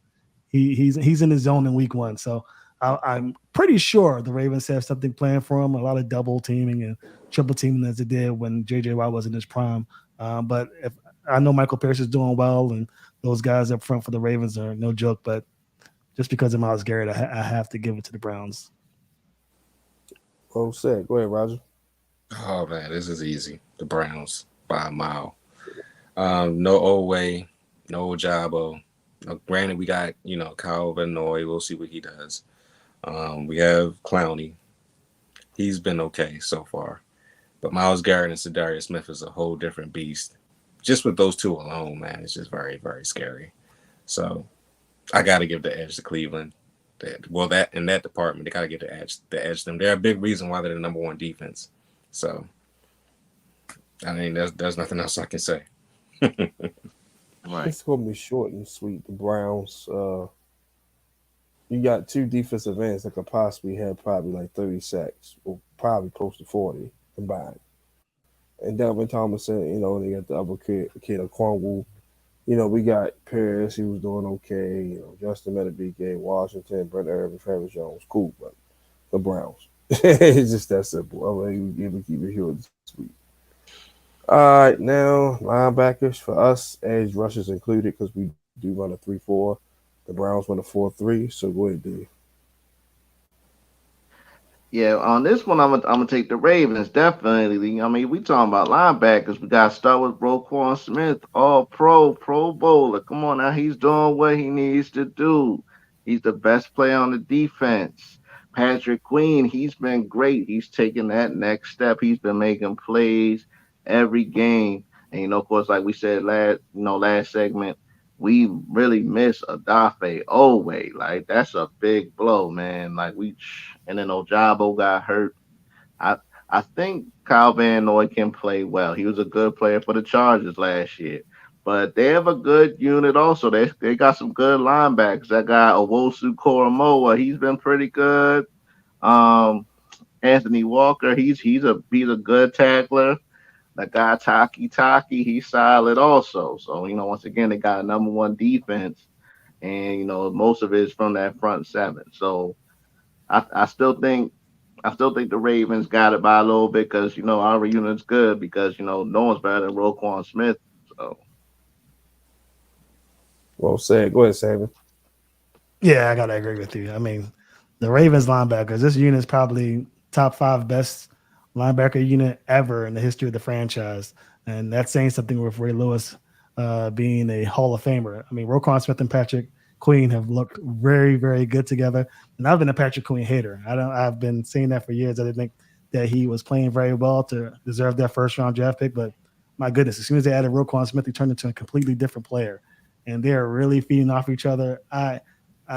Speaker 2: in his zone in Week 1. So I'm pretty sure the Ravens have something planned for him. A lot of double teaming and triple teaming as they did when JJ Watt was in his prime. But if I know Michael Pierce is doing well, and those guys up front for the Ravens are no joke. But just because of Miles Garrett, I have to give it to the Browns.
Speaker 1: Well said. Go ahead, Roger.
Speaker 3: Oh man, this is easy. The Browns by a mile. No old way, no Jabo. Granted, we got Kyle van Noy. We'll see what he does. We have Clowney. He's been okay so far, but Miles Garrett and Sedarius Smith is a whole different beast. Just with those two alone, man, it's just very scary. So I got to give the edge to Cleveland. That in that department, they got to give the edge to them. They're a big reason why they're the number one defense. So I mean, there's nothing else I can say.
Speaker 4: Right.
Speaker 1: It's gonna be short and sweet. The Browns. You got two defensive ends that could possibly have probably like 30 sacks, or probably close to 40 combined. And Delvin Thomason, they got the other kid Okongwu. We got Paris, he was doing okay. Justin Metabike, Washington, Brent Irvin, Travis Jones, cool, but the Browns. It's just that simple. I mean, we keep it short and sweet. All right, now linebackers for us, edge rushers included, because we do run a 3-4. The Browns run a 4-3. So go ahead, Dave.
Speaker 4: Yeah, on this one, I'm gonna take the Ravens definitely. I mean, we talking about linebackers. We got to start with Roquan Smith, All Pro, Pro Bowler. Come on now, he's doing what he needs to do. He's the best player on the defense. Patrick Queen, he's been great. He's taken that next step. He's been making plays every game. And of course, like we said last segment, we really miss Adafe Owe. Like that's a big blow, man. And then Ojabo got hurt. I I think Kyle Van Noy can play well. He was a good player for the Chargers last year. But they have a good unit also. They got some good linebackers. That guy Owosu Koromoa, he's been pretty good. Um Anthony Walker, he's a good tackler. That guy Taki, he's solid also. So, once again, they got a number one defense, and most of it is from that front seven. So I, I still think I still think the Ravens got it by a little bit because our unit's good because no one's better than Roquan Smith. So
Speaker 1: Well said. Go ahead, Sammy.
Speaker 2: Yeah, I gotta agree with you. I mean, the Ravens linebackers, this unit is probably top 5 best linebacker unit ever in the history of the franchise. And that's saying something with Ray Lewis being a Hall of Famer. I mean, Roquan Smith and Patrick Queen have looked very good together. And I've been a Patrick Queen hater. I've been saying that for years. I didn't think that he was playing very well to deserve that first round draft pick. But my goodness, as soon as they added Roquan Smith, he turned into a completely different player. And they're really feeding off each other. I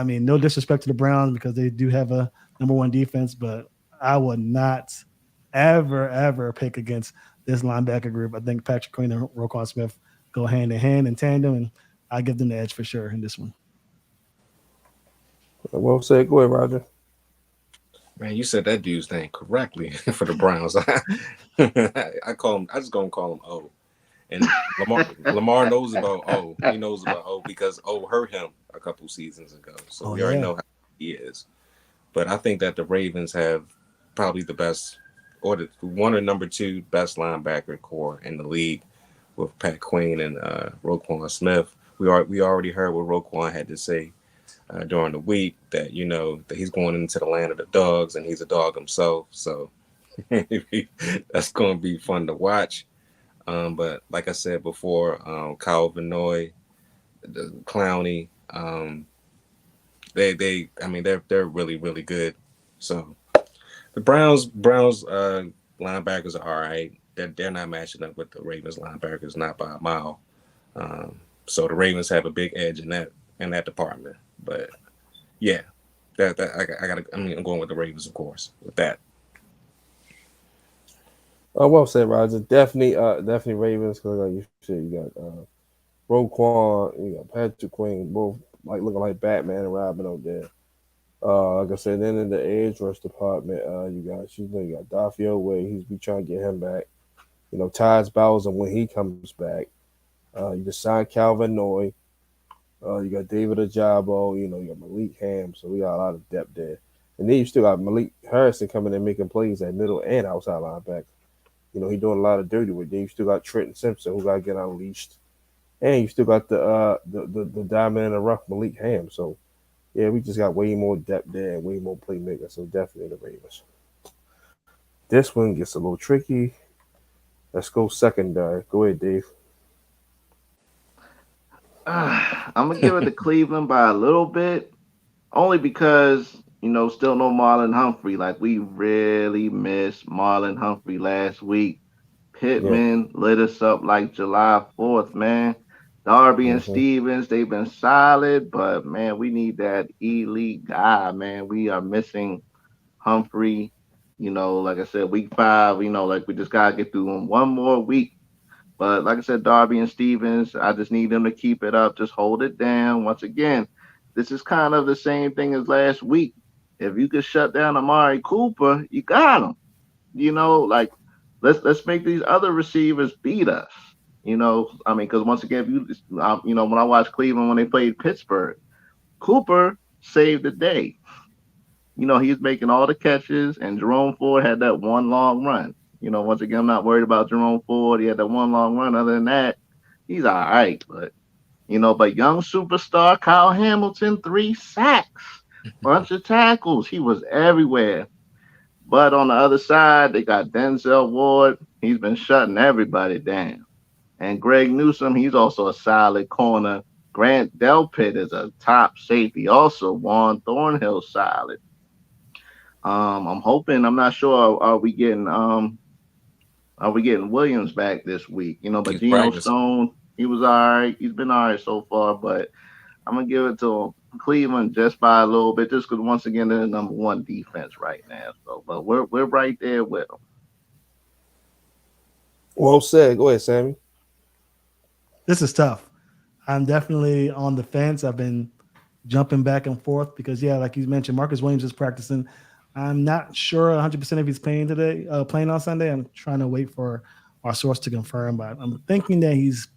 Speaker 2: mean, no disrespect to the Browns because they do have a number one defense, but I would not ever pick against this linebacker group. I think Patrick Queen and Roquan Smith go hand in hand in tandem, and I give them the edge for sure in this one.
Speaker 1: Well said. Go ahead, Roger.
Speaker 3: Man, you said that dude's name correctly for the Browns. I call him. I just gonna call him O. And Lamar knows about O. He knows about O because O hurt him a couple seasons ago. So
Speaker 2: Oh
Speaker 3: we already
Speaker 2: yeah,
Speaker 3: know how he is. But I think that the Ravens have probably the best, or the one or number two best linebacker core in the league with Pat Queen and Roquan Smith. We already heard what Roquan had to say during the week that that he's going into the land of the dogs and he's a dog himself. So that's going to be fun to watch. But like I said before, Kyle van Noy, the Clowney, I mean they're really good. So the Browns linebackers are all right. They're not matching up with the Ravens linebackers, not by a mile. So the Ravens have a big edge in that department. But yeah, that I got. I mean, I'm going with the Ravens, of course, with that.
Speaker 1: Well said, Roger. Definitely Ravens because like you said, you got Roquan, you got Patrick Queen, both like looking like Batman and Robin out there. Like I said, then in the edge rush department, you got Dafio Way. He's be trying to get him back. Tyus Bowser when he comes back. You just signed Calvin Noy. You got David Ajabo. You got Malik Ham. So we got a lot of depth there. And then you still got Malik Harrison coming in making plays at middle and outside linebacker. He doing a lot of dirty work. Then you still got Trenton Simpson who got to get unleashed, and you still got the diamond in the rough Malik Ham. So yeah, we just got way more depth there and way more playmakers. So definitely the Ravens. This one gets a little tricky. Let's go secondary. Go ahead, Dave.
Speaker 4: I'm gonna give it to Cleveland by a little bit, only because still no Marlon Humphrey. Like we really missed Marlon Humphrey last week.
Speaker 1: Yeah.
Speaker 4: Pittman lit us up like July 4th, man. Darby and
Speaker 1: Mm-hmm.
Speaker 4: Stevens, they've been solid, but man, we need that elite guy, man. We are missing Humphrey. Like I said, week 5, like we just gotta get through one more week. But like I said, Darby and Stevens, I just need them to keep it up, just hold it down. Once again, this is kind of the same thing as last week. If you could shut down Amari Cooper, you got him. Like let's make these other receivers beat us. I mean, because once again, if when I watched Cleveland when they played Pittsburgh, Cooper saved the day. He was making all the catches, and Jerome Ford had that one long run. Once again, I'm not worried about Jerome Ford. He had that one long run. Other than that, he's all right. But young superstar Kyle Hamilton, 3 sacks, bunch of tackles. He was everywhere. But on the other side, they got Denzel Ward. He's been shutting everybody down. And Greg Newsom, he's also a solid corner. Grant Delpit is a top safety. Also, Juan Thornhill solid. I'm hoping. I'm not sure. Are we getting Williams back this week? But
Speaker 3: He's
Speaker 4: Geno
Speaker 3: practicing.
Speaker 4: Stone, he was all right. He's been all right so far. But I'm gonna give it to Cleveland just by a little bit, just because once again they're the number one defense right now. So, but we're right there with them.
Speaker 1: Well said. Go ahead, Sammy.
Speaker 2: This is tough. I'm definitely on the fence. I've been jumping back and forth because, yeah, like you mentioned, Marcus Williams is practicing. I'm not sure 100% if he's playing today, playing on Sunday. I'm trying to wait for our source to confirm, but I'm thinking that he's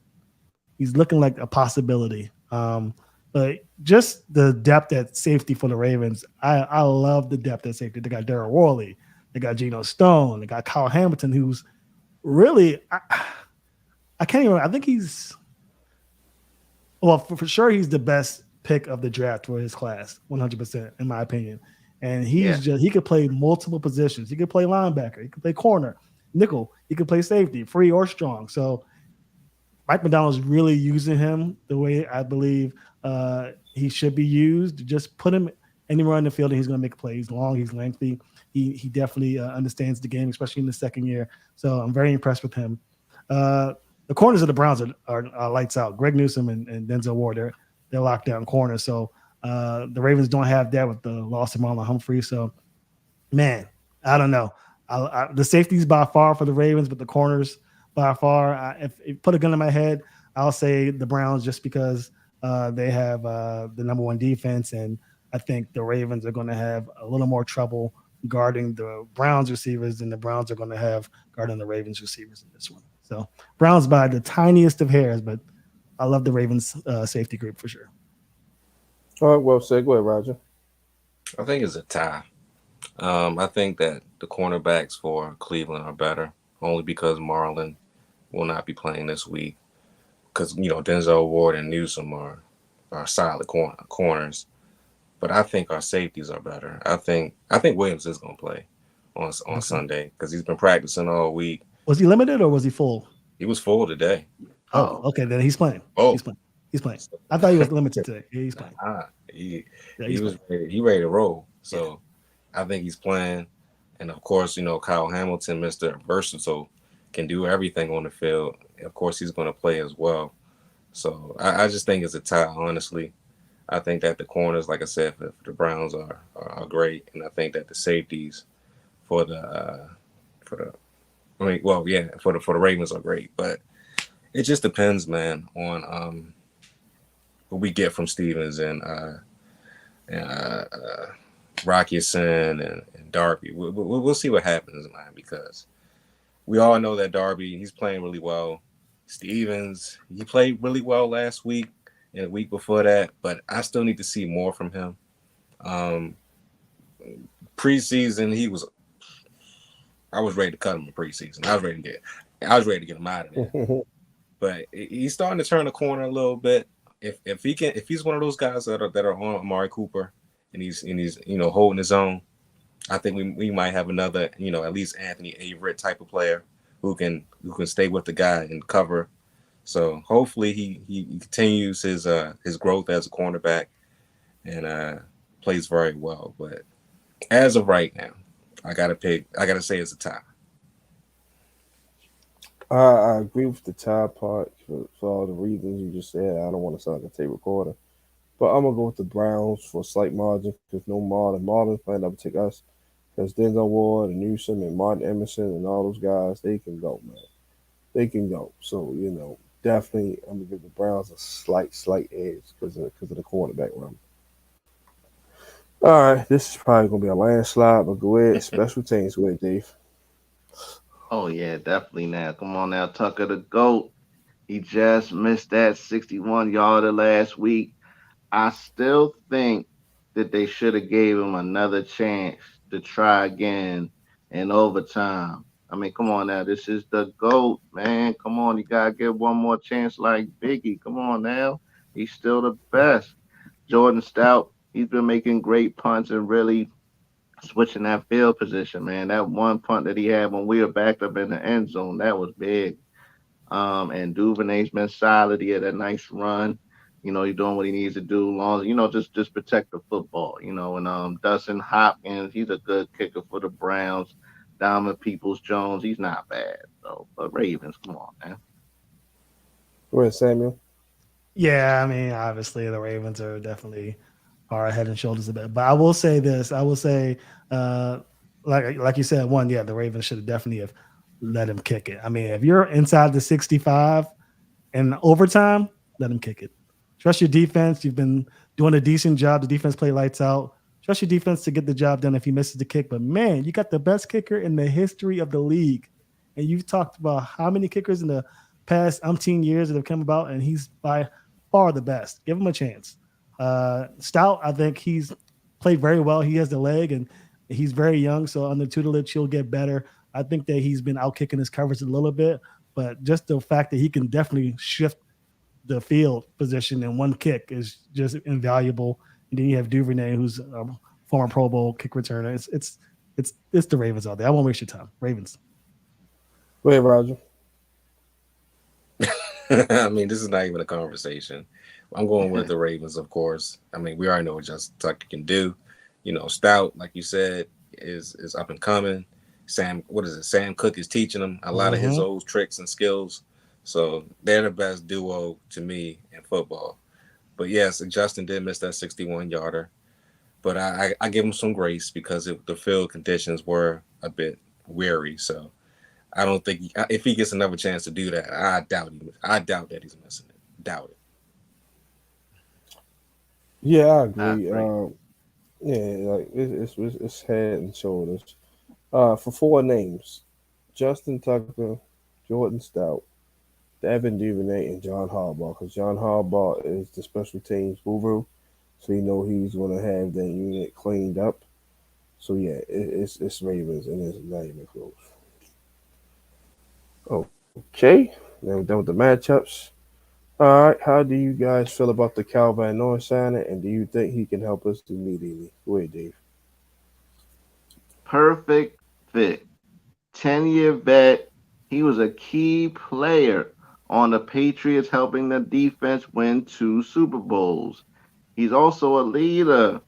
Speaker 2: looking like a possibility. But just the depth at safety for the Ravens, I love the depth at safety. They got Darryl Worley, they got Geno Stone, they got Kyle Hamilton, who's really I can't even. I think he's for sure he's the best pick of the draft for his class, 100% in my opinion. And
Speaker 4: Yeah,
Speaker 2: he could play multiple positions. He could play linebacker, he could play corner, nickel, he could play safety, free or strong. So Mike McDonald's really using him the way I believe he should be used. Just put him anywhere in the field and he's going to make plays. He's long, he's lengthy. He definitely understands the game, especially in the second year. So I'm very impressed with him. The corners of the Browns are lights out. Greg Newsom and Denzel Ward, they're lockdown corners. So the Ravens don't have that with the loss of Marlon Humphrey. So, man, I don't know. The safeties by far for the Ravens, but the corners by far. If you put a gun in my head, I'll say the Browns just because they have the number one defense, and I think the Ravens are going to have a little more trouble guarding the Browns receivers than the Browns are going to have guarding the Ravens receivers in this one. So Browns by the tiniest of hairs, but I love the Ravens safety group for sure.
Speaker 1: All right, well said. Go ahead, Roger.
Speaker 3: I think it's a tie. I think that the cornerbacks for Cleveland are better, only because Marlon will not be playing this week. Because Denzel Ward and Newsom are solid corners, but I think our safeties are better. I think Williams is gonna play on
Speaker 2: Okay.
Speaker 3: Sunday because he's been practicing all week.
Speaker 2: Was he limited or was he full?
Speaker 3: He was full today.
Speaker 2: Oh,
Speaker 4: Oh,
Speaker 2: okay. Then he's playing.
Speaker 3: Oh,
Speaker 2: He's playing. He's playing. I thought he was limited today. Yeah, he's playing.
Speaker 3: ah, he
Speaker 2: Yeah,
Speaker 3: he
Speaker 2: he's
Speaker 3: was
Speaker 2: playing.
Speaker 3: ready, he ready to roll.
Speaker 2: Yeah.
Speaker 3: So I think he's playing, And of course, Kyle Hamilton, Mr. Versatile, can do everything on the field. Of course, he's going to play as well. So I just think it's a tie, honestly. I think that the corners, like I said, for the Browns are great, and I think that the safeties for the I mean, well, yeah, for the Ravens are great, but it just depends, man, on what we get from Stevens and Rockison and Darby. We'll see what happens, man, because we all know that Darby, he's playing really well. Stevens, he played really well last week and the week before that, but I still need to see more from him. Um, Preseason, I was ready to cut him in preseason. I was ready to get him out of there. But he's starting to turn the corner a little bit. If he's one of those guys that are on Amari Cooper and he's holding his own, I think we might have another at least Anthony Averett type of player who can stay with the guy and cover. So hopefully he continues his growth as a cornerback and plays very well. But as of right now, I gotta say it's a tie.
Speaker 1: I agree with the tie part for all the reasons you just said. I don't want to sound like a tape recorder. But I'm gonna go with the Browns for a slight margin because no Marlon. Marlon might never take us because Denzel Ward and Newsom and Martin Emerson and all those guys, they can go, man. They can go. So definitely, I'm gonna give the Browns a slight edge because of the cornerback run. All right, this is probably gonna be a landslide, but go ahead. Special teams with Dave.
Speaker 4: Oh yeah, definitely now. Come on now, Tucker the GOAT. He just missed that 61 yarder last week. I still think that they should have gave him another chance to try again in overtime. I mean, come on now. This is the GOAT, man. Come on, you gotta give one more chance like Biggie. Come on now. He's still the best. Jordan Stout, he's been making great punts and really switching that field position, man. That one punt that he had when we were backed up in the end zone, that was big. And Duvernay's been solid. He had a nice run. He's doing what he needs to do. Long, just protect the football. And Dustin Hopkins, he's a good kicker for the Browns. Diamond Peoples Jones, he's not bad. So, but Ravens, come on, man.
Speaker 1: Go ahead, Samuel.
Speaker 2: Yeah, I mean, obviously the Ravens are definitely are head and shoulders a bit. But I will say this: I will say, uh, like you said, one, yeah, the Ravens should have definitely have let him kick it. I mean, if you're inside the 65 in overtime, let him kick it. Trust your defense. You've been doing a decent job. The defense play lights out. Trust your defense to get the job done if he misses the kick. But man, you got the best kicker in the history of the league, and you've talked about how many kickers in the past umpteen years that have come about, and he's by far the best. Give him a chance. Stout, I think he's played very well. He has the leg, and he's very young, so under tutelage, he'll get better. I think that he's been out kicking his coverage a little bit, but just the fact that he can definitely shift the field position in one kick is just invaluable. And then you have Duvernay, who's a former Pro Bowl kick returner. It's the Ravens out there. I won't waste your time. Ravens.
Speaker 1: Go ahead, Roger.
Speaker 3: I mean, this is not even a conversation. I'm going with the Ravens, of course. I mean, we already know what Justin Tucker can do. Stout, like you said, is up and coming. What is it? Sam Cook is teaching him a lot of his old tricks and skills. So they're the best duo to me in football. But yes, Justin did miss that 61 yarder. But I give him some grace because the field conditions were a bit weary. So I don't think if he gets another chance to do that, I doubt that he's missing it. Doubt it.
Speaker 1: Yeah, I
Speaker 4: I
Speaker 1: agree.
Speaker 4: agree.
Speaker 1: Yeah, like it's head and shoulders. For four names: Justin Tucker, Jordan Stout, Devin Duvernay, and John Harbaugh. Because John Harbaugh is the special teams guru, so he's going to have that unit cleaned up. So yeah, it's Ravens and it's not even close. Okay, now we're done with the matchups. All right, how do you guys feel about the Kyle van Noy signing, and do you think he can help us immediately? Go ahead, Dave.
Speaker 4: Perfect fit. 10-year vet. He was a key player on the Patriots, helping the defense win two Super Bowls. He's also a leader.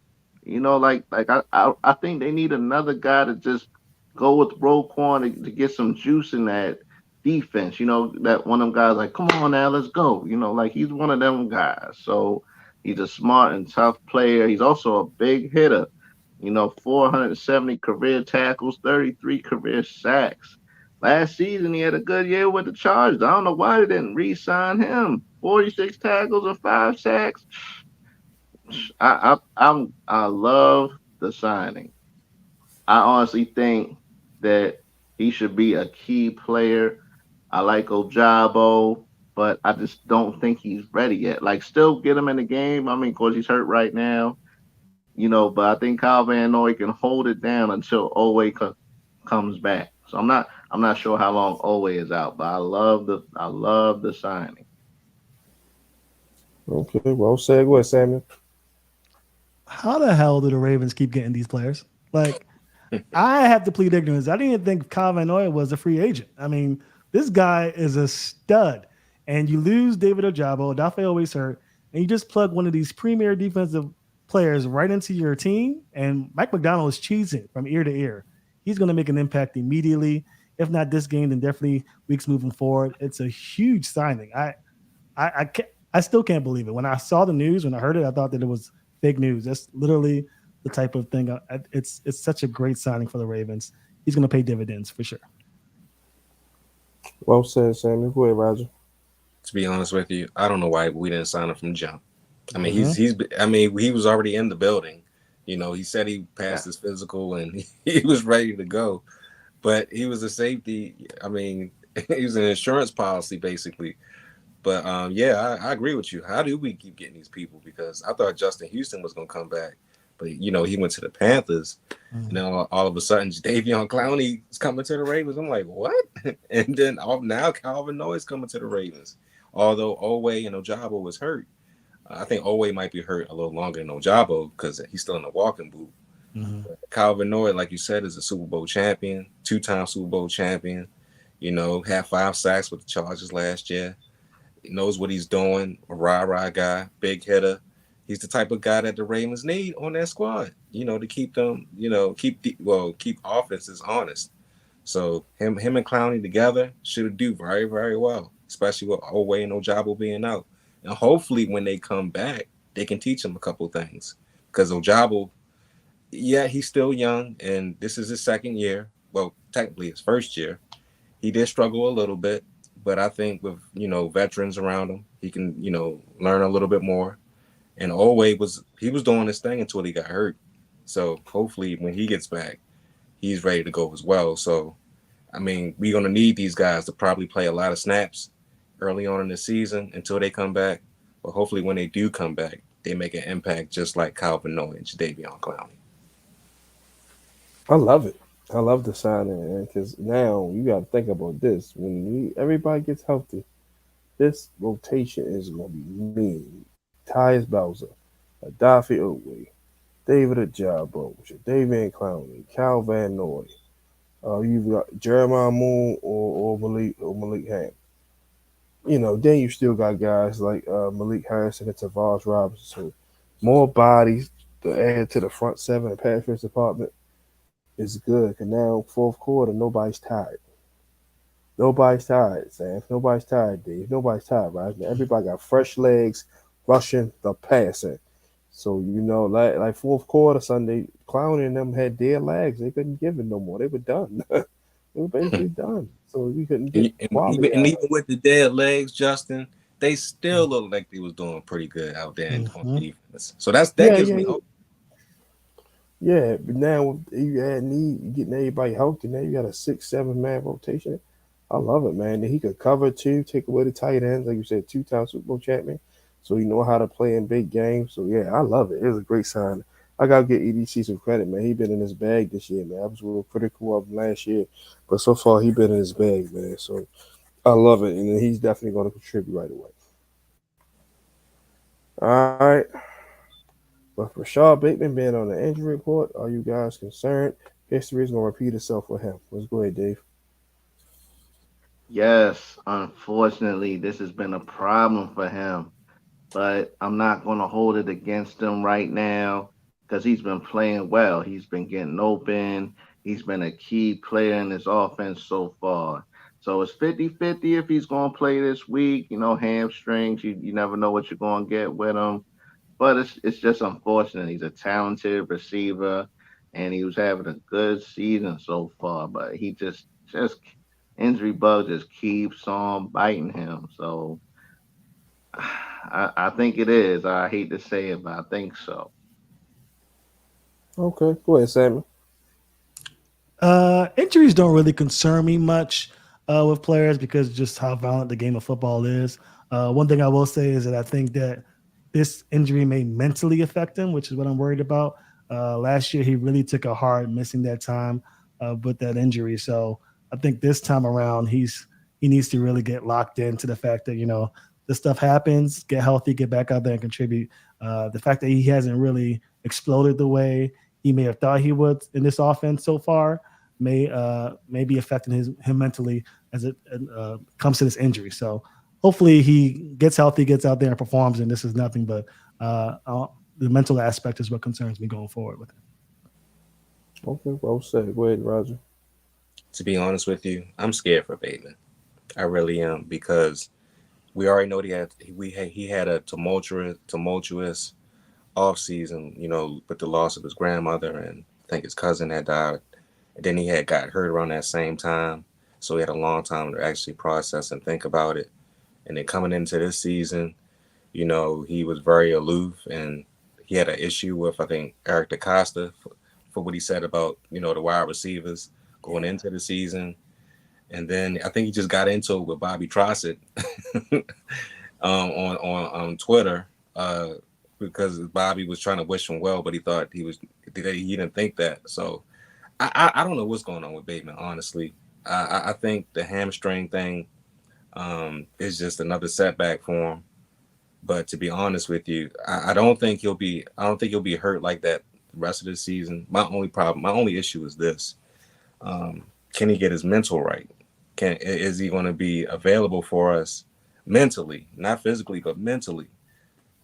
Speaker 4: Like I think they need another guy to just go with Roquan to get some juice in that defense. That one of them guys like, come on now, let's go. Like he's one of them guys. So he's a smart and tough player. He's also a big hitter. 470 career tackles, 33 career sacks. Last season, he had a good year with the Chargers. I don't know why they didn't re-sign him. 46 tackles and 5 sacks. I love the signing. I honestly think that he should be a key player. I like Ojabo, but I just don't think he's ready yet. Like, still get him in the game. I mean, of course, he's hurt right now, but I think Kyle Van Noy can hold it down until comes back. So I'm not sure how long Owe is out, but I love the signing.
Speaker 1: Okay, well said. Go ahead, Samuel.
Speaker 2: How the hell do the Ravens keep getting these players? Like, I have to plead ignorance. I didn't even think Kyle van Noy was a free agent. I mean, this guy is a stud. And you lose David Ojabo, Dafe always hurt, and you just plug one of these premier defensive players right into your team. And Mike McDonald is cheesing from ear to ear. He's going to make an impact immediately. If not this game, then definitely weeks moving forward. It's a huge signing. I still can't believe it. When I saw the news, when I heard it, I thought that it was fake news. That's literally the type of thing. It's such a great signing for the Ravens. He's going to pay dividends for sure.
Speaker 1: Well said, Samuel. Go ahead, Roger.
Speaker 3: To be honest with you, I don't know why we didn't sign him from jump. I mean,
Speaker 2: Mm-hmm.
Speaker 3: he was already in the building. He said he passed
Speaker 4: Yeah.
Speaker 3: his physical and he was ready to go. But he was a safety. I mean, he was an insurance policy basically. But yeah, I agree with you. How do we keep getting these people? Because I thought Justin Houston was gonna come back, but he went to the Panthers, and then all of a sudden Davion Clowney is coming to the Ravens. I'm like, what? And then now Calvin Noy is coming to the Ravens. Although Owe and Ojabo was hurt, I think Owe might be hurt a little longer than Ojabo because he's still in the walking boot.
Speaker 2: Mm-hmm.
Speaker 3: Calvin Noy, like you said, is a Super Bowl champion, two-time Super Bowl champion. Had 5 sacks with the Chargers last year. He knows what he's doing. A rah guy, big hitter. He's the type of guy that the Ravens need on their squad. To keep them, keep offenses honest. So him and Clowney together should do very very well, especially with Owe and Ojabo being out. And hopefully when they come back, they can teach him a couple things because Ojabo, yeah, he's still young and this is his second year. Well, technically his first year. He did struggle a little bit, but I think with veterans around him, he can learn a little bit more. And Owe was doing his thing until he got hurt. So hopefully when he gets back, he's ready to go as well. So I mean, we're gonna need these guys to probably play a lot of snaps early on in the season until they come back. But hopefully when they do come back, they make an impact just like Calvin Noy and Jadeveon Clowney.
Speaker 1: I love it. I love the signing, man, because now you got to think about this. Everybody gets healthy, this rotation is going to be mean. Tyus Bowser, Adafi Owe, David Ajabo, David Clowney, Cal Van Noy. You've got Jeremiah Moon or Malik Ham. Then you still got guys like Malik Harrison and Tavares Robinson. So more bodies to add to the front seven and pass rush department is good. Cause now fourth quarter, nobody's tired. Nobody's tired, Sam. Nobody's tired, Dave. Nobody's tired, right? Everybody got fresh legs, rushing the passing. So like fourth quarter Sunday, Clown and them had dead legs. They couldn't give it no more. They were done. They were basically done. So we couldn't get quality
Speaker 3: And
Speaker 1: out.
Speaker 3: even with the dead legs, Justin, they still look like they was doing pretty good out there on
Speaker 2: Mm-hmm.
Speaker 3: defense. So that
Speaker 1: Yeah,
Speaker 3: gives
Speaker 1: yeah,
Speaker 3: me
Speaker 1: yeah.
Speaker 3: hope.
Speaker 1: Yeah, but now you add need getting everybody healthy. Now you got a 6, 7 man rotation. I love it, man. And he could cover too, take away the tight ends, like you said, 2 time Super Bowl champion. So you know how to play in big games. So yeah, I love it. It was a great sign. I gotta give EDC some credit, man. He been in his bag this year, man. I was real critical of him last year, but so far he been in his bag, man. So I love it, and he's definitely gonna contribute right away. All right. But for Rashad Bateman being on the injury report, are you guys concerned? History is gonna repeat itself for him. Let's go ahead, Dave.
Speaker 4: Yes, unfortunately, this has been a problem for him, but I'm not going to hold it against him right now because he's been playing well. He's been getting open. He's been a key player in this offense so far. So it's 50-50 if he's going to play this week. Hamstrings, you never know what you're going to get with him. But it's just unfortunate. He's a talented receiver, and he was having a good season so far. But he just injury bug just keeps on biting him. So I think it is. I hate to say it, but I think so.
Speaker 1: Okay, go ahead, Sammy.
Speaker 2: Injuries don't really concern me much with players because just how violent the game of football is. One thing I will say is that I think that this injury may mentally affect him, which is what I'm worried about. Last year, he really took a hard missing that time with that injury. So I think this time around, he needs to really get locked into the fact that this stuff happens, get healthy, get back out there and contribute. The fact that he hasn't really exploded the way he may have thought he would in this offense so far may be affecting him mentally as it comes to this injury. So hopefully he gets healthy, gets out there and performs. And this is nothing but the mental aspect is what concerns me going forward with it.
Speaker 1: Okay, well said. Go ahead, Roger.
Speaker 3: To be honest with you, I'm scared for Bateman. I really am because we already know he had a tumultuous off season. With the loss of his grandmother and I think his cousin had died. And then he had got hurt around that same time, so he had a long time to actually process and think about it. And then coming into this season, he was very aloof and he had an issue with I think Eric DaCosta for what he said about the wide receivers going into the season. And then I think he just got into it with Bobby Trossett on Twitter because Bobby was trying to wish him well, but he thought he didn't think that. So I don't know what's going on with Bateman. Honestly, I think the hamstring thing is just another setback for him. But to be honest with you, I don't think he'll be. I don't think he'll be hurt like that the rest of the season. My only issue is this: can he get his mental right? Is he going to be available for us mentally, not physically, but mentally?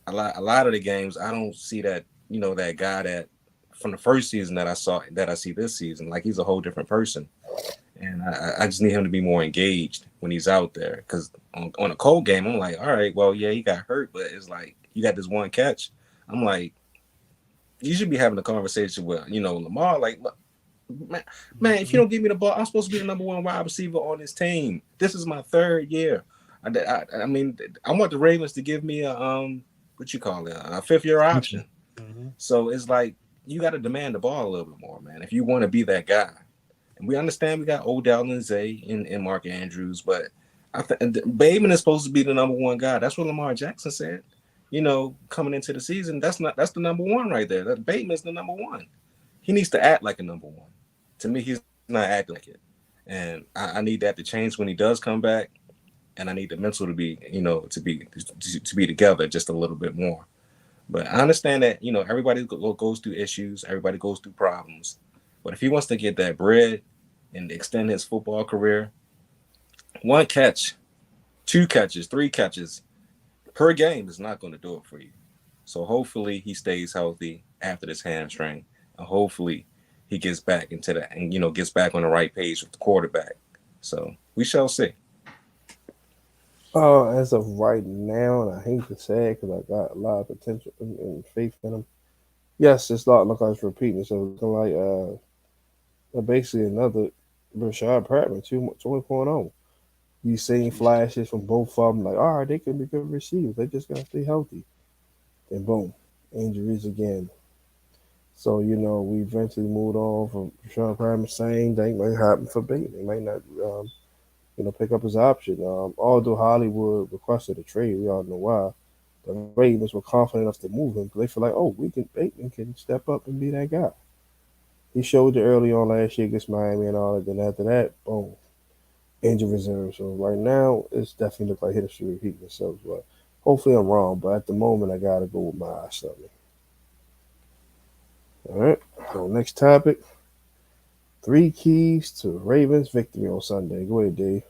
Speaker 3: A lot of the games, I don't see that that guy that from the first season that I see this season. Like he's a whole different person, and I just need him to be more engaged when he's out there. Because on a cold game, I'm like, all right, well, yeah, he got hurt, but it's like you got this one catch. I'm like, you should be having a conversation with Lamar. Like, man, if you don't give me the ball, I'm supposed to be the number one wide receiver on this team. This is my third year. I mean, I want the Ravens to give me a what you call it, a fifth year option.
Speaker 2: Mm-hmm.
Speaker 3: So it's like you got to demand the ball a little bit more, man, if you want to be that guy. And we understand we got Odell and Zay and Mark Andrews, but Bateman is supposed to be the number one guy. That's what Lamar Jackson said. Coming into the season, that's the number one right there. That Bateman's the number one. He needs to act like a number one. To me, he's not acting like it, and I need that to change when he does come back. And I need the mental to be, to be together just a little bit more. But I understand that everybody goes through issues, everybody goes through problems. But if he wants to get that bread and extend his football career, one catch, two catches, three catches per game is not going to do it for you. So hopefully he stays healthy after this hamstring, and hopefully he gets back into that and gets back on the right page with the quarterback. So we shall see.
Speaker 1: As of right now, and I hate to say it because I got a lot of potential and faith in him. Yes, it's not like I was repeating. So it's looking like basically another Rashad Perriman 2.0. You seeing flashes from both of them, like, all right, they could be good receivers. They just gotta stay healthy. Then boom, injuries again. So we eventually moved on from Rashad Perriman. Same thing might happen for Bateman. They might not, pick up his option. Although Hollywood requested a trade, we all know why. The Ravens were confident enough to move him because they feel like, oh, Bateman can step up and be that guy. He showed it early on last year against Miami and all that. Then after that, boom, injury reserve. So right now, it's definitely look like history repeating itself. But hopefully I'm wrong. But at the moment, I gotta go with my eyes on it. All right. So next topic: three keys to Ravens victory on Sunday. Go ahead, Dave.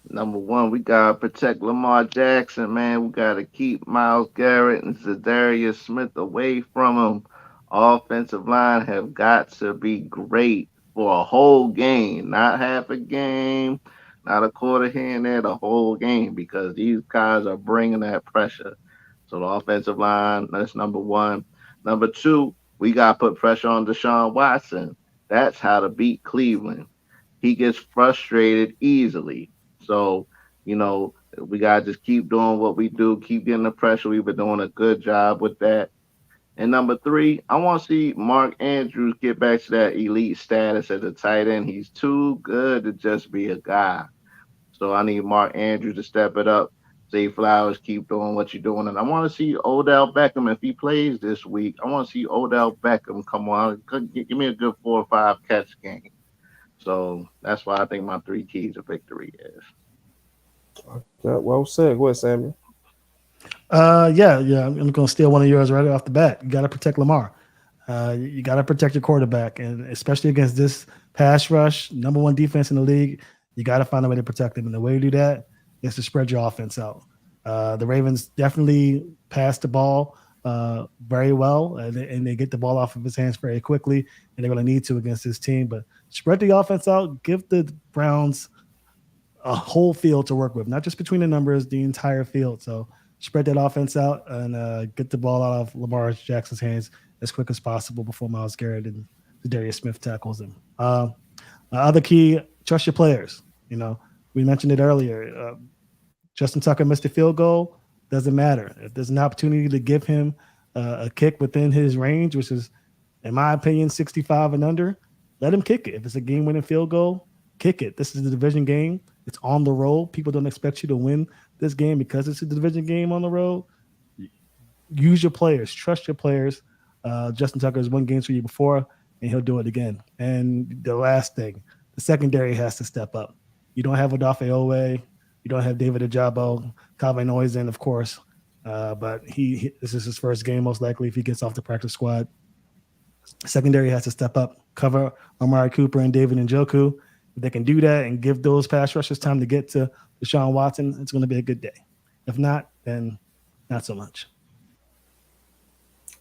Speaker 4: Number one, we gotta protect Lamar Jackson, man. We gotta keep Miles Garrett and Zadarius Smith away from him. Offensive line have got to be great for a whole game, not half a game, not a quarter here and there, the whole game, because these guys are bringing that pressure. So the offensive line, that's number one. Number two, we got to put pressure on Deshaun Watson. That's how to beat Cleveland. He gets frustrated easily. So, we got to just keep doing what we do, keep getting the pressure. We've been doing a good job with that. And number three, I want to see Mark Andrews get back to that elite status as a tight end. He's too good to just be a guy. So I need Mark Andrews to step it up. Zay Flowers, keep doing what you're doing. And I want to see Odell Beckham, if he plays this week, I want to see Odell Beckham come on. Give me a good 4 or 5 catch game. So that's why I think my three keys of victory is.
Speaker 1: Yeah, well said. Go ahead, Samuel.
Speaker 2: Yeah. I'm going to steal one of yours right off the bat. You got to protect Lamar. You got to protect your quarterback, and especially against this pass rush, number one defense in the league, you got to find a way to protect him. And the way you do that is to spread your offense out. The Ravens definitely pass the ball very well, and they get the ball off of his hands very quickly, and they really need to against this team. But spread the offense out, give the Browns a whole field to work with, not just between the numbers, the entire field. So spread that offense out and get the ball out of Lamar Jackson's hands as quick as possible before Myles Garrett and Darius Smith tackles him. Other key, trust your players. We mentioned it earlier. Justin Tucker missed a field goal. Doesn't matter. If there's an opportunity to give him a kick within his range, which is, in my opinion, 65 and under, let him kick it. If it's a game-winning field goal, kick it. This is a division game. It's on the road. People don't expect you to win this game because it's a division game on the road. Use your players. Trust your players. Justin Tucker has won games for you before, and he'll do it again. And the last thing, the secondary has to step up. You don't have Odafe Owe. You don't have David Ajabo. Kyle van Noy in, of course. But this is his first game, most likely, if he gets off the practice squad. Secondary has to step up, cover Amari Cooper and David Njoku. If they can do that and give those pass rushers time to get to Deshaun Watson, it's going to be a good day. If not, then not so much.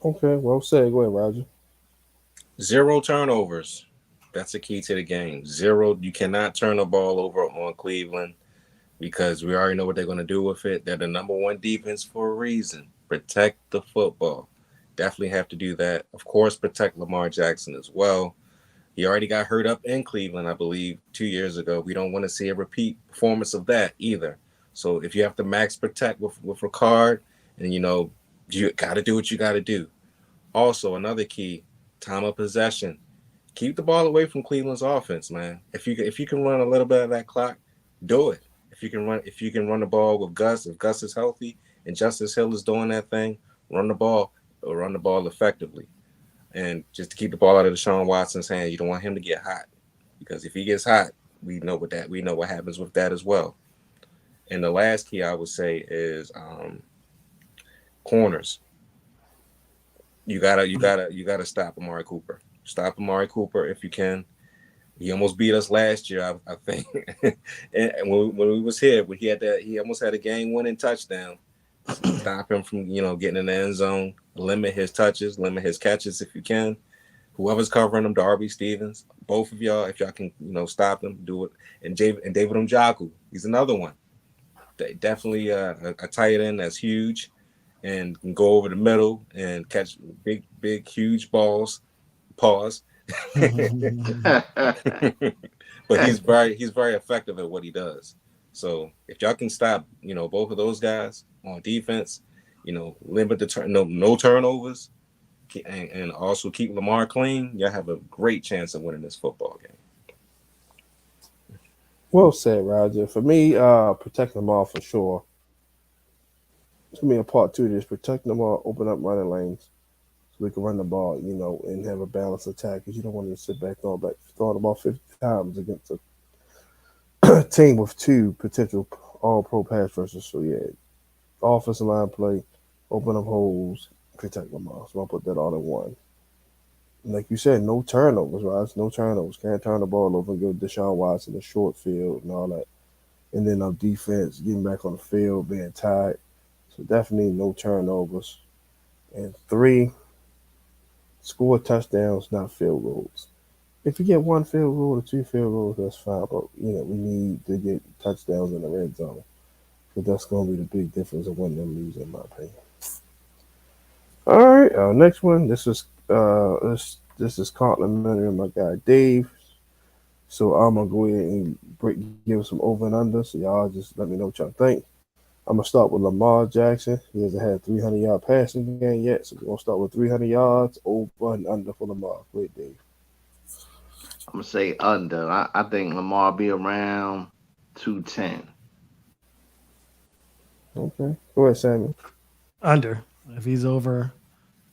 Speaker 1: Okay, well said. Go ahead, Roger.
Speaker 3: Zero turnovers. That's the key to the game. Zero. You cannot turn the ball over on Cleveland because we already know what they're going to do with it. They're the number one defense for a reason. Protect the football. Definitely have to do that. Of course, protect Lamar Jackson as well. He already got hurt up in Cleveland, I believe, 2 years ago. We don't want to see a repeat performance of that either. So if you have to max protect with Ricard, and you got to do what you got to do. Also, another key, time of possession. Keep the ball away from Cleveland's offense, man. If you can run a little bit of that clock, do it. If you can run the ball with Gus, if Gus is healthy and Justice Hill is doing that thing, run the ball effectively. And just to keep the ball out of Deshaun Watson's hand, you don't want him to get hot. Because if he gets hot, we know what happens with that as well. And the last key I would say is corners. You gotta stop Amari Cooper. Stop Amari Cooper if you can. He almost beat us last year, I think. and when we was here, he almost had a game-winning touchdown. Stop him from getting in the end zone. Limit his touches, limit his catches if you can. Whoever's covering him, Darby Stevens, both of y'all, if y'all can stop him, do it. And David Njoku, he's another one. Definitely a tight end that's huge and can go over the middle and catch big, huge balls. Pause. But he's very effective at what he does. So if y'all can stop, both of those guys on defense, limit the no turnovers, and also keep Lamar clean, y'all have a great chance of winning this football game.
Speaker 1: Well said, Roger. For me, protecting them all for sure. It's gonna be a part two to this. Protecting them all, open up running lanes so we can run the ball, and have a balanced attack. Because you don't want to sit back throwing the ball 50 times against a team with two potential all-pro pass rushers. So yeah, offensive line play, open up holes, protect them all. So I'll put that all in one. And like you said, no turnovers, right? No turnovers. Can't turn the ball over and give Deshaun Watson a short field and all that. And then on defense, getting back on the field, being tied. So definitely no turnovers. And three, Score touchdowns, not field goals. If you get one field goal or two field goals, that's fine. But we need to get touchdowns in the red zone because that's going to be the big difference of winning and losing, in my opinion. All right, next one. This is complimentary of my guy Dave. So I'm gonna go ahead and give some over and under. So y'all just let me know what y'all think. I'm gonna start with Lamar Jackson. He hasn't had 300-yard passing game yet, so we're gonna start with 300 yards over and under for Lamar. Go ahead, Dave.
Speaker 4: I'm gonna say under. I think Lamar be around 210.
Speaker 1: Okay, go ahead, Samuel.
Speaker 2: Under. If he's over,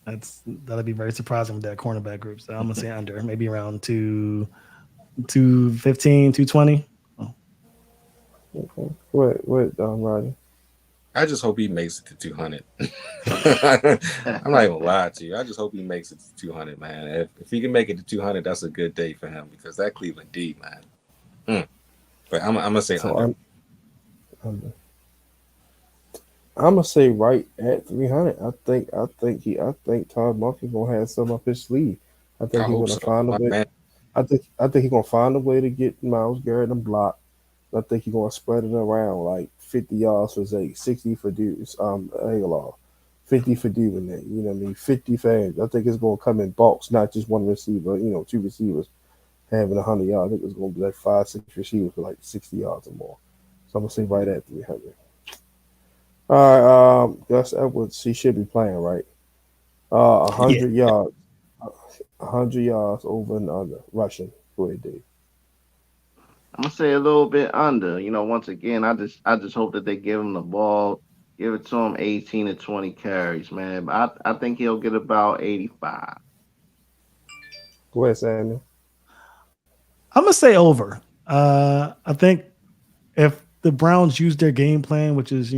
Speaker 2: that'll be very surprising with that cornerback group. So I'm gonna say under, maybe around 215, 220. Oh.
Speaker 1: Okay, go ahead, Roger.
Speaker 3: I just hope he makes it to 200. I'm not even lie to you. I just hope he makes it to 200, man. If he can make it to 200, that's a good day for him because that Cleveland D, man. But I'm gonna say
Speaker 1: So
Speaker 3: under.
Speaker 1: under. I'm gonna say right at 300. I think Todd Monken gonna have some up his sleeve. I
Speaker 3: I
Speaker 1: think he's
Speaker 3: hope
Speaker 1: gonna
Speaker 3: so,
Speaker 1: find a
Speaker 3: my
Speaker 1: way.
Speaker 3: man.
Speaker 1: I think he's gonna find a way to get Miles Garrett and block. I think he's gonna spread it around like 50 yards for Zay, 60 for Deuce, Aguilar, 50 for Duvernay. You know what I mean? 50 fans. I think it's gonna come in bulks, not just one receiver. Two receivers having 100 yards. I think it's gonna be like 5, 6 receivers for like 60 yards or more. So I'm gonna say right at 300. All right, Gus Edwards, he should be playing, right? A
Speaker 2: Yeah.
Speaker 1: hundred yards, 100 yards over and under rushing. Go ahead, Dave.
Speaker 4: I'm gonna say a little bit under. Once again, I just hope that they give him the ball, give it to him 18 to 20 carries, man. But I think he'll get about 85.
Speaker 1: Go ahead, Samuel.
Speaker 2: I'm gonna say over. I think if the Browns use their game plan, which is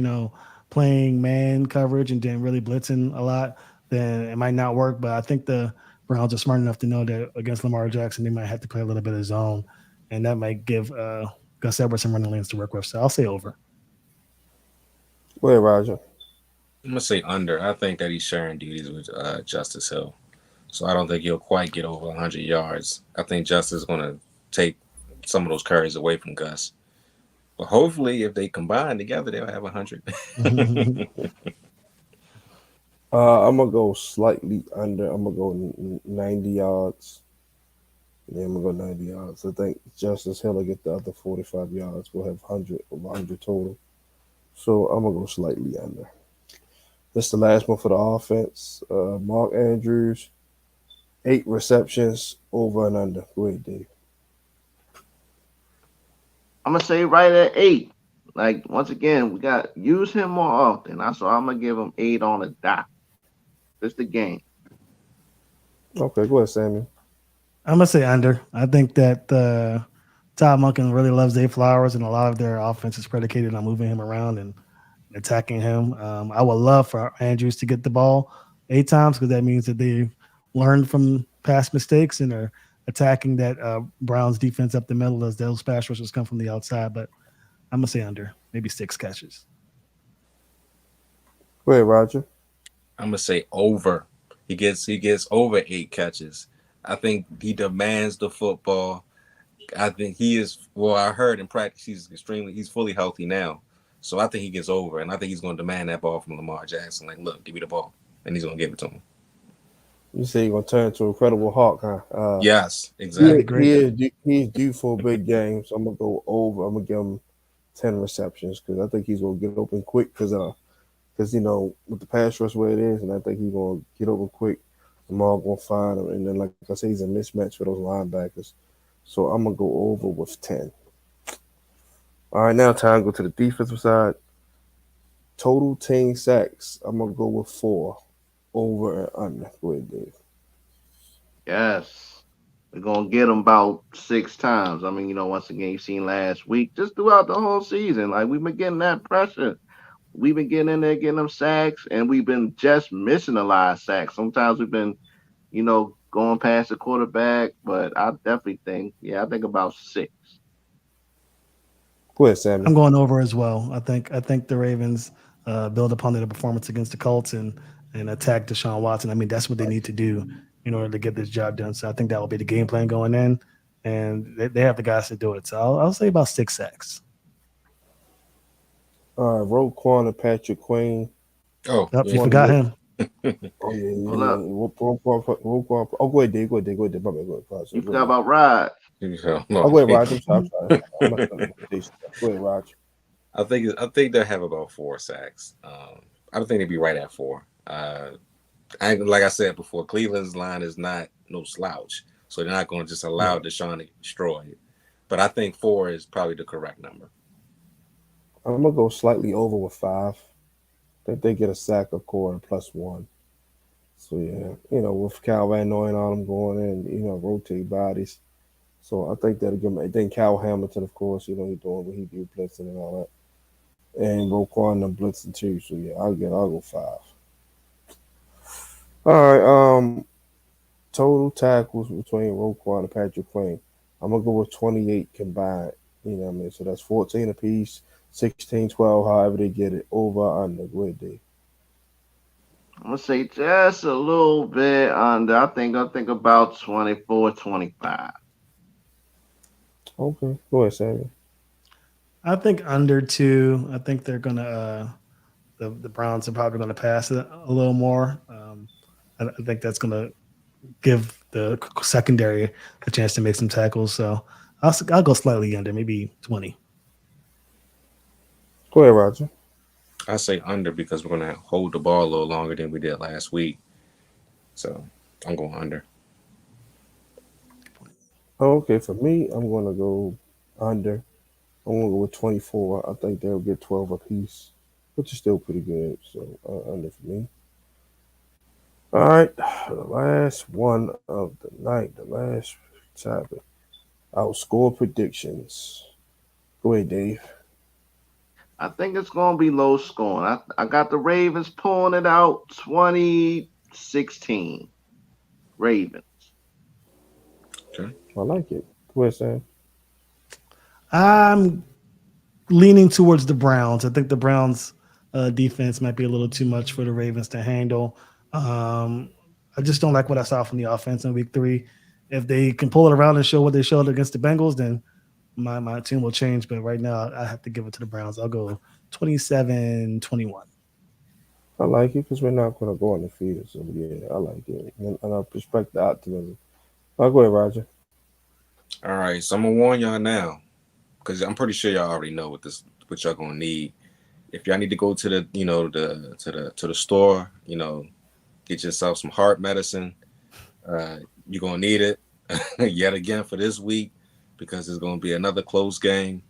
Speaker 2: playing man coverage and then really blitzing a lot, then it might not work. But I think the Browns are smart enough to know that against Lamar Jackson, they might have to play a little bit of zone, and that might give Gus Edwards some running lanes to work with. So I'll say over.
Speaker 1: Go ahead, Roger.
Speaker 3: I'm gonna say under. I think that he's sharing duties with Justice Hill, so I don't think he'll quite get over 100 yards. I think Justice is gonna take some of those carries away from Gus. But hopefully, if they combine together, they'll have 100.
Speaker 1: I'm gonna go slightly under. I'm gonna go 90 yards. Yeah, I'm gonna go 90 yards. I think Justice Hill will get the other 45 yards. We'll have 100 over 100 total. So I'm gonna go slightly under. This is the last one for the offense. Mark Andrews, 8 receptions over and under. Go ahead, Dave.
Speaker 4: I'm gonna say right at 8. Like once again, we got use him more often. So I'm gonna give him 8 on the dot. It's the game.
Speaker 1: Okay, go ahead, Samuel.
Speaker 2: I'm gonna say under. I think that Todd Monken really loves Dave Flowers, and a lot of their offense is predicated on moving him around and attacking him. I would love for Andrews to get the ball 8 times because that means that they've learned from past mistakes and are attacking that Browns defense up the middle as those pass rushers come from the outside. But I'm gonna say under, maybe 6 catches.
Speaker 1: Go ahead, Roger.
Speaker 3: I'm gonna say over. He gets over 8 catches. I think he demands the football. I think he is. Well, I heard in practice he's fully healthy now. So I think he gets over, and I think he's going to demand that ball from Lamar Jackson. Like, look, give me the ball, and he's going to give it to him.
Speaker 1: You say you're gonna turn into Incredible Hulk, huh?
Speaker 3: Yes,
Speaker 2: That'd
Speaker 3: exactly.
Speaker 2: be great.
Speaker 1: He's due for a big game, so I'm gonna go over. I'm gonna give him 10 receptions because I think he's gonna get open quick because with the pass rush where it is, and I think he's gonna get open quick. Lamar gonna find him, and then like I say, he's a mismatch for those linebackers. So I'm gonna go over with 10. All right, now time to go to the defensive side. Total team sacks. I'm gonna go with 4 over and under. Go ahead, Dave.
Speaker 4: Yes. We're gonna get him about 6 times. Once again, you seen last week, just throughout the whole season. Like we've been getting that pressure. We've been getting in there, getting them sacks, and we've been just missing a lot of sacks. Sometimes we've been, going past the quarterback, but I think about 6.
Speaker 1: Go ahead, Sammy.
Speaker 2: I'm going over as well. I think the Ravens build upon their performance against the Colts and attack Deshaun Watson. I mean, that's what they need to do. in order to get this job done. So I think that will be the game plan going in, and they have the guys to do it. So I'll say about 6 sacks.
Speaker 1: All right, Roquan and Patrick Queen.
Speaker 3: Oh
Speaker 2: Up, you
Speaker 3: yeah.
Speaker 1: Want to
Speaker 2: forgot
Speaker 1: get?
Speaker 2: him.
Speaker 1: Oh yeah,
Speaker 4: Hold
Speaker 1: yeah, yeah.
Speaker 4: up.
Speaker 1: Roquan. Oh, go ahead, Dave. Go ahead, Dave. Go ahead, Dave. My bad. Go ahead. Sorry,
Speaker 4: You
Speaker 1: go
Speaker 4: forgot
Speaker 1: ahead.
Speaker 4: about Rod.
Speaker 1: Oh,
Speaker 3: No.
Speaker 1: go ahead, Roger. I'm sorry. I'm sorry. I'm messing up the rotation. Go ahead, Roger.
Speaker 3: I think they'll have about 4 sacks. I don't think they'd be right at four. Like I said before, Cleveland's line is not no slouch, so they're not going to just allow
Speaker 1: Right.
Speaker 3: Deshaun to destroy it. But I think four is probably the correct number.
Speaker 1: I'm gonna go slightly over with 5. I think they get a sack a quarter plus one. So yeah, with Kyle van Noy and all them going in, rotate bodies. So I think that'll give him. I think Cal Hamilton, of course, he doing what he do, blitzing and all that, and Roquan them blitzing too. So yeah, I'll go 5. All right. Total tackles between Roquan and Patrick Queen. I'm gonna go with 28 combined. You know what I mean? So that's 14 apiece, 16, 12, however they get it over under. Go ahead, Dave.
Speaker 4: I'm gonna say just a little bit under. I think about 24, 25.
Speaker 1: Okay, go ahead, Sammy.
Speaker 2: I think under 2. I think they're gonna the Browns are probably gonna pass it a little more. I think that's gonna give the secondary a chance to make some tackles. So I'll go slightly under, maybe 20.
Speaker 1: Go ahead, Roger.
Speaker 3: I say under because we're going to hold the ball a little longer than we did last week. So I'm going under.
Speaker 1: Okay, for me, I'm gonna go under. I'm gonna go with 24. I think they'll get 12 apiece, which is still pretty good. So under for me. All right, the last one of the night, the last topic. Our score predictions. Go ahead, Dave.
Speaker 4: I think it's gonna be low scoring. I got the Ravens pulling it out 2016. Ravens.
Speaker 3: Okay.
Speaker 1: I like it. Go ahead, Sam.
Speaker 2: I'm leaning towards the Browns. I think the Browns defense might be a little too much for the Ravens to handle. I just don't like what I saw from the offense in week 3. If they can pull it around and show what they showed against the Bengals, then my team will change. But right now, I have to give it to the Browns. I'll go 27-21.
Speaker 1: I like it because we're not gonna go undefeated. So yeah, I like it, and I respect the optimism. I'll go ahead, Roger.
Speaker 3: All right. So I'm going to warn y'all now because I'm pretty sure y'all already know what y'all going to need. If y'all need to go to the store, get yourself some heart medicine. Uh, you're gonna need it yet again for this week because it's gonna be another close game.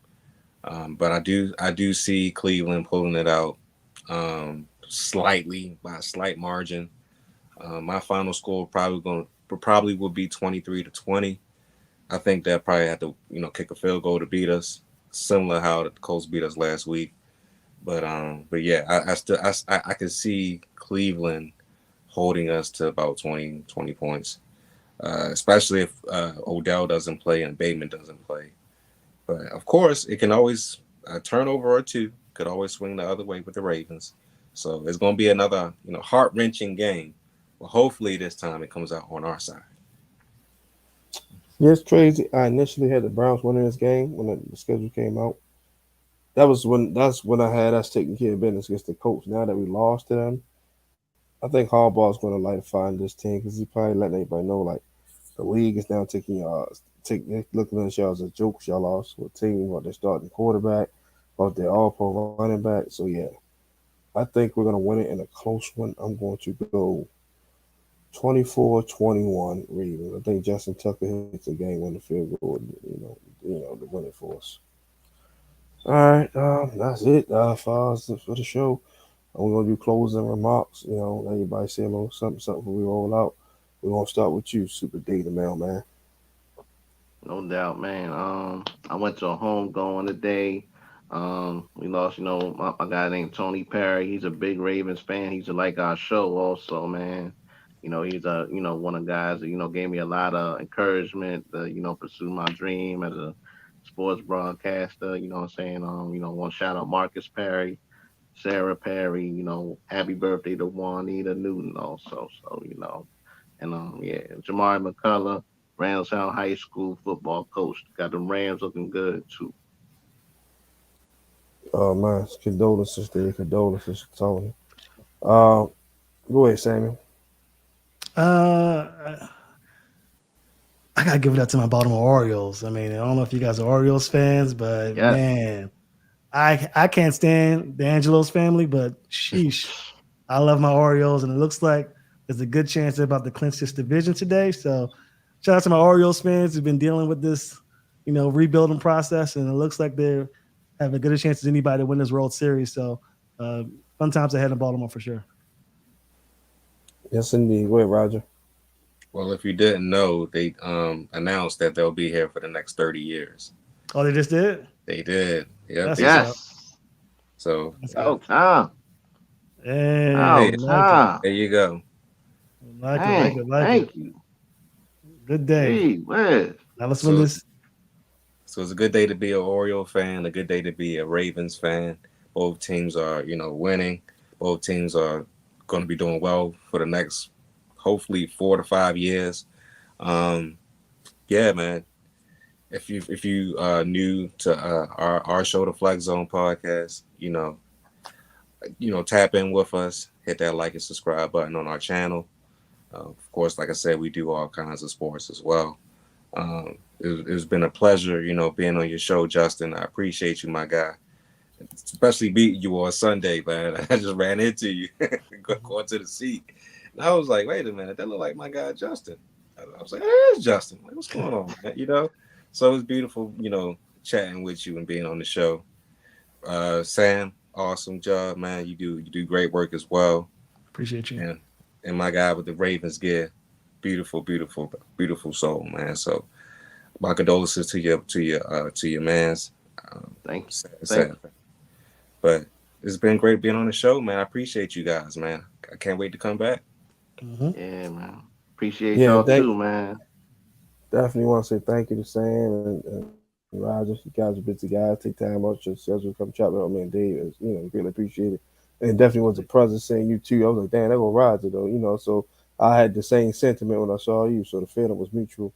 Speaker 3: But I do see Cleveland pulling it out slightly by a slight margin. My final score probably will be 23-20. I think they'll probably have to kick a field goal to beat us, similar how the Colts beat us last week. But yeah, I can see Cleveland holding us to about 20 points, especially if Odell doesn't play and Bateman doesn't play. But of course, it can always a turnover or two could always swing the other way with the Ravens. So it's going to be another heart wrenching game. But hopefully this time it comes out on our side.
Speaker 1: Yeah, it's crazy. I initially had the Browns winning this game when the schedule came out. That's when I had us taking care of business against the Colts. Now that we lost to them, I think Harbaugh's going to light a fire in this team because he's probably letting everybody know like the league is now taking looking at y'all as a joke. Y'all lost with a team, about their starting quarterback, about their all pro running back. So yeah, I think we're gonna win it in a close one. I'm going to go 24-21 Ravens. I think Justin Tucker hits a game winning field goal, to win it for us. All right, that's it for the show. We're gonna do closing remarks. Everybody say a little something before we roll out. We're gonna start with you, Super Data Mailman.
Speaker 4: No doubt, man. I went to a home going today. We lost, my guy named Tony Perry. He's a big Ravens fan. He's like our show also, man. He's one of the guys that, gave me a lot of encouragement to, pursue my dream as a sports broadcaster. You know what I'm saying? Want to shout out Marcus Perry, Sarah Perry, happy birthday to Juanita Newton also. So, And yeah, Jamari McCullough, Ramstown High School football coach. Got the Rams looking good too.
Speaker 1: Oh man, condolences there, condolences, Tony. Um, Go ahead, Samuel.
Speaker 2: Uh, I gotta give it up to my Baltimore Orioles. I mean, I don't know if you guys are Orioles fans, but
Speaker 4: Yes.
Speaker 2: man, I can't stand the Angelos family, but sheesh, I love my Orioles, and it looks like there's a good chance they're about to clinch this division today. So, shout out to my Orioles fans who've been dealing with this, rebuilding process, and it looks like they have a good chance as anybody to win this World Series. So, uh, fun times ahead in Baltimore for sure.
Speaker 1: Yes, indeed. Go ahead, Roger.
Speaker 3: Well, if you didn't know, they announced that they'll be here for the next 30 years.
Speaker 2: Oh, they just did.
Speaker 3: They did. Yep.
Speaker 2: That's
Speaker 3: They
Speaker 2: what's
Speaker 3: just
Speaker 2: up.
Speaker 4: Yes.
Speaker 3: so
Speaker 2: That's good.
Speaker 4: Oh, time.
Speaker 2: Hey,
Speaker 4: Oh,
Speaker 3: hey,
Speaker 2: like it,
Speaker 4: time.
Speaker 3: there you go.
Speaker 2: like it, like
Speaker 4: Dang.
Speaker 2: it, like it.
Speaker 4: Thank you.
Speaker 2: Good day.
Speaker 4: Gee whiz.
Speaker 2: Now let's win
Speaker 3: So
Speaker 2: this.
Speaker 3: so it's a good day to be an Oriole fan, a good day to be a Ravens fan. Both teams are, winning. Both teams are going to be doing well for the next, hopefully, 4 to 5 years. Um, yeah, man. If you new to our show, the Flex Zone podcast, tap in with us, hit that like and subscribe button on our channel. Of course, like I said, we do all kinds of sports as well. It's been a pleasure, being on your show, Justin. I appreciate you, my guy. Especially beating you on Sunday, man. I just ran into you going to the seat. And I was like, wait a minute, that look like my guy Justin. I was like, there's Justin. Like, what's going on, man? So it's beautiful, chatting with you and being on the show. Sam, awesome job, man. You do great work as well.
Speaker 2: Appreciate you.
Speaker 3: And my guy with the Ravens gear, beautiful, beautiful, beautiful soul, man. So my condolences to your man's.
Speaker 4: Thank you.
Speaker 3: Sad,
Speaker 4: Thank
Speaker 3: sad. But it's been great being on the show, man. I appreciate you guys, man. I can't wait to come back.
Speaker 2: Hmm.
Speaker 4: you. Yeah, man. Appreciate
Speaker 1: Yeah,
Speaker 4: y'all
Speaker 1: thank
Speaker 4: too, man.
Speaker 1: definitely want to say thank you to Sam and Roger. You guys are busy guys. Take time out your schedule, come chat with me and Dave. Greatly appreciate it. And it definitely was a pleasure seeing you too. I was like, damn, that go Roger though. So I had the same sentiment when I saw you. So the feeling was mutual.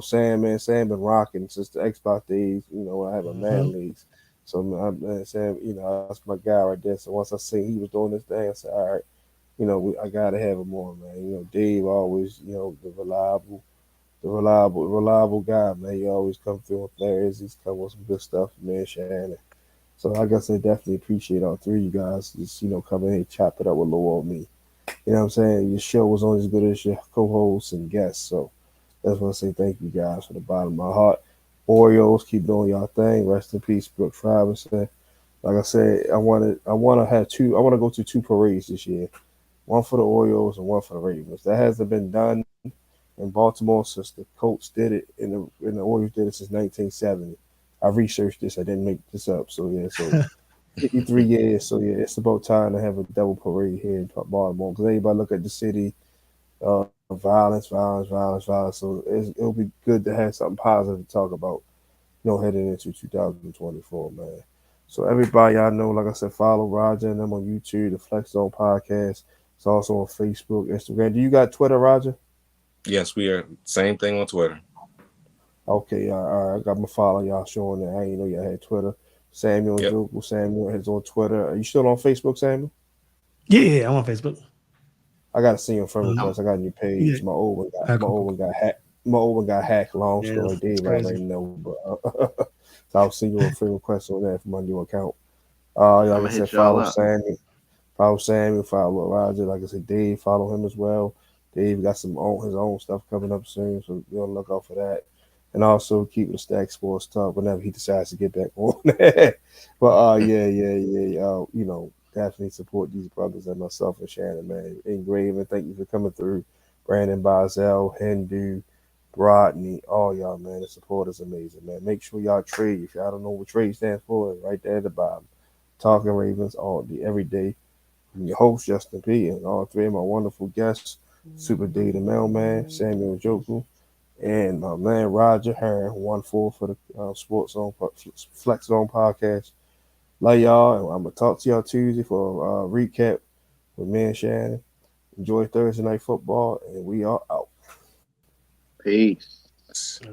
Speaker 1: Sam, man, Sam been rocking since the Xbox days. When I had my man
Speaker 2: Hmm.
Speaker 1: leagues. So man, Sam, that's my guy right there. So once I seen he was doing this thing, I said, all right, I gotta have him on, man. Dave always, the reliable guy, man. He always come through on Thursdays. He's come with some good stuff, man. Shannon. So I guess I definitely appreciate all three of you guys just coming here and chop it up with little old me. You know what I'm saying? Your show was only as good as your co-hosts and guests. So that's what I say. Thank you guys from the bottom of my heart. Orioles, keep doing y'all thing. Rest in peace, Brooks Robinson. Like I said, I want to go to two parades this year. One for the Orioles and one for the Ravens. That hasn't been done in Baltimore since the Colts did it and the Orioles did it since 1970. I researched this. I didn't make this up. So yeah, so 53 years. So yeah, it's about time to have a double parade here in Baltimore because everybody look at the city, violence, violence, violence, violence. So it'll be good to have something positive to talk about, heading into 2024, man. So everybody y'all know, like I said, follow Roger and them on YouTube, the Flex Zone Podcast. It's also on Facebook, Instagram. Do you got Twitter, Roger?
Speaker 3: Yes, we are same thing on Twitter.
Speaker 1: Okay, all right. I got my follow y'all showing that. I ain't know y'all had Twitter. Samuel
Speaker 3: Yep.
Speaker 1: Njoku. Samuel is on Twitter. Are you still on Facebook, Samuel?
Speaker 2: Yeah, I'm on Facebook.
Speaker 1: I gotta see your friend
Speaker 2: Um,
Speaker 1: request. I got a new
Speaker 2: yeah,
Speaker 1: page. My old one got
Speaker 2: all right,
Speaker 1: my
Speaker 2: cool,
Speaker 1: old
Speaker 2: cool,
Speaker 1: one
Speaker 2: cool.
Speaker 1: got hacked. My old one got hacked. Long
Speaker 2: Yeah,
Speaker 1: story.
Speaker 2: it's
Speaker 1: Dave already
Speaker 2: crazy.
Speaker 1: know, but so I'll send you a friend request on that for my new account.
Speaker 4: I'm
Speaker 1: Like I
Speaker 4: gonna
Speaker 1: said,
Speaker 4: hit y'all
Speaker 1: follow
Speaker 4: up.
Speaker 1: Samuel. Follow Samuel. Follow Roger. Like I said, Dave. Follow him as well. Dave got his own stuff coming up soon, so be on the lookout for that. And also keep the Stack Sports Talk whenever he decides to get back on. But yeah. Definitely support these brothers and myself and Shannon, man. Engraven, thank you for coming through. Brandon Bazel, Hindu, Rodney, all y'all, man. The support is amazing, man. Make sure y'all trade. If y'all don't know what trade stands for, it's right there at the bottom. Talking Ravens all day, every day. I'm your host, Justin P, and all three of my wonderful guests, Super D, the mailman, Samuel Njoku, and my man Roger Hearn, 1-4 for the Sports Zone Flex Zone podcast. Love y'all, and I'm gonna talk to y'all Tuesday for a recap with me and Shannon. Enjoy Thursday night football, and we are out.
Speaker 4: Peace.
Speaker 2: Yeah,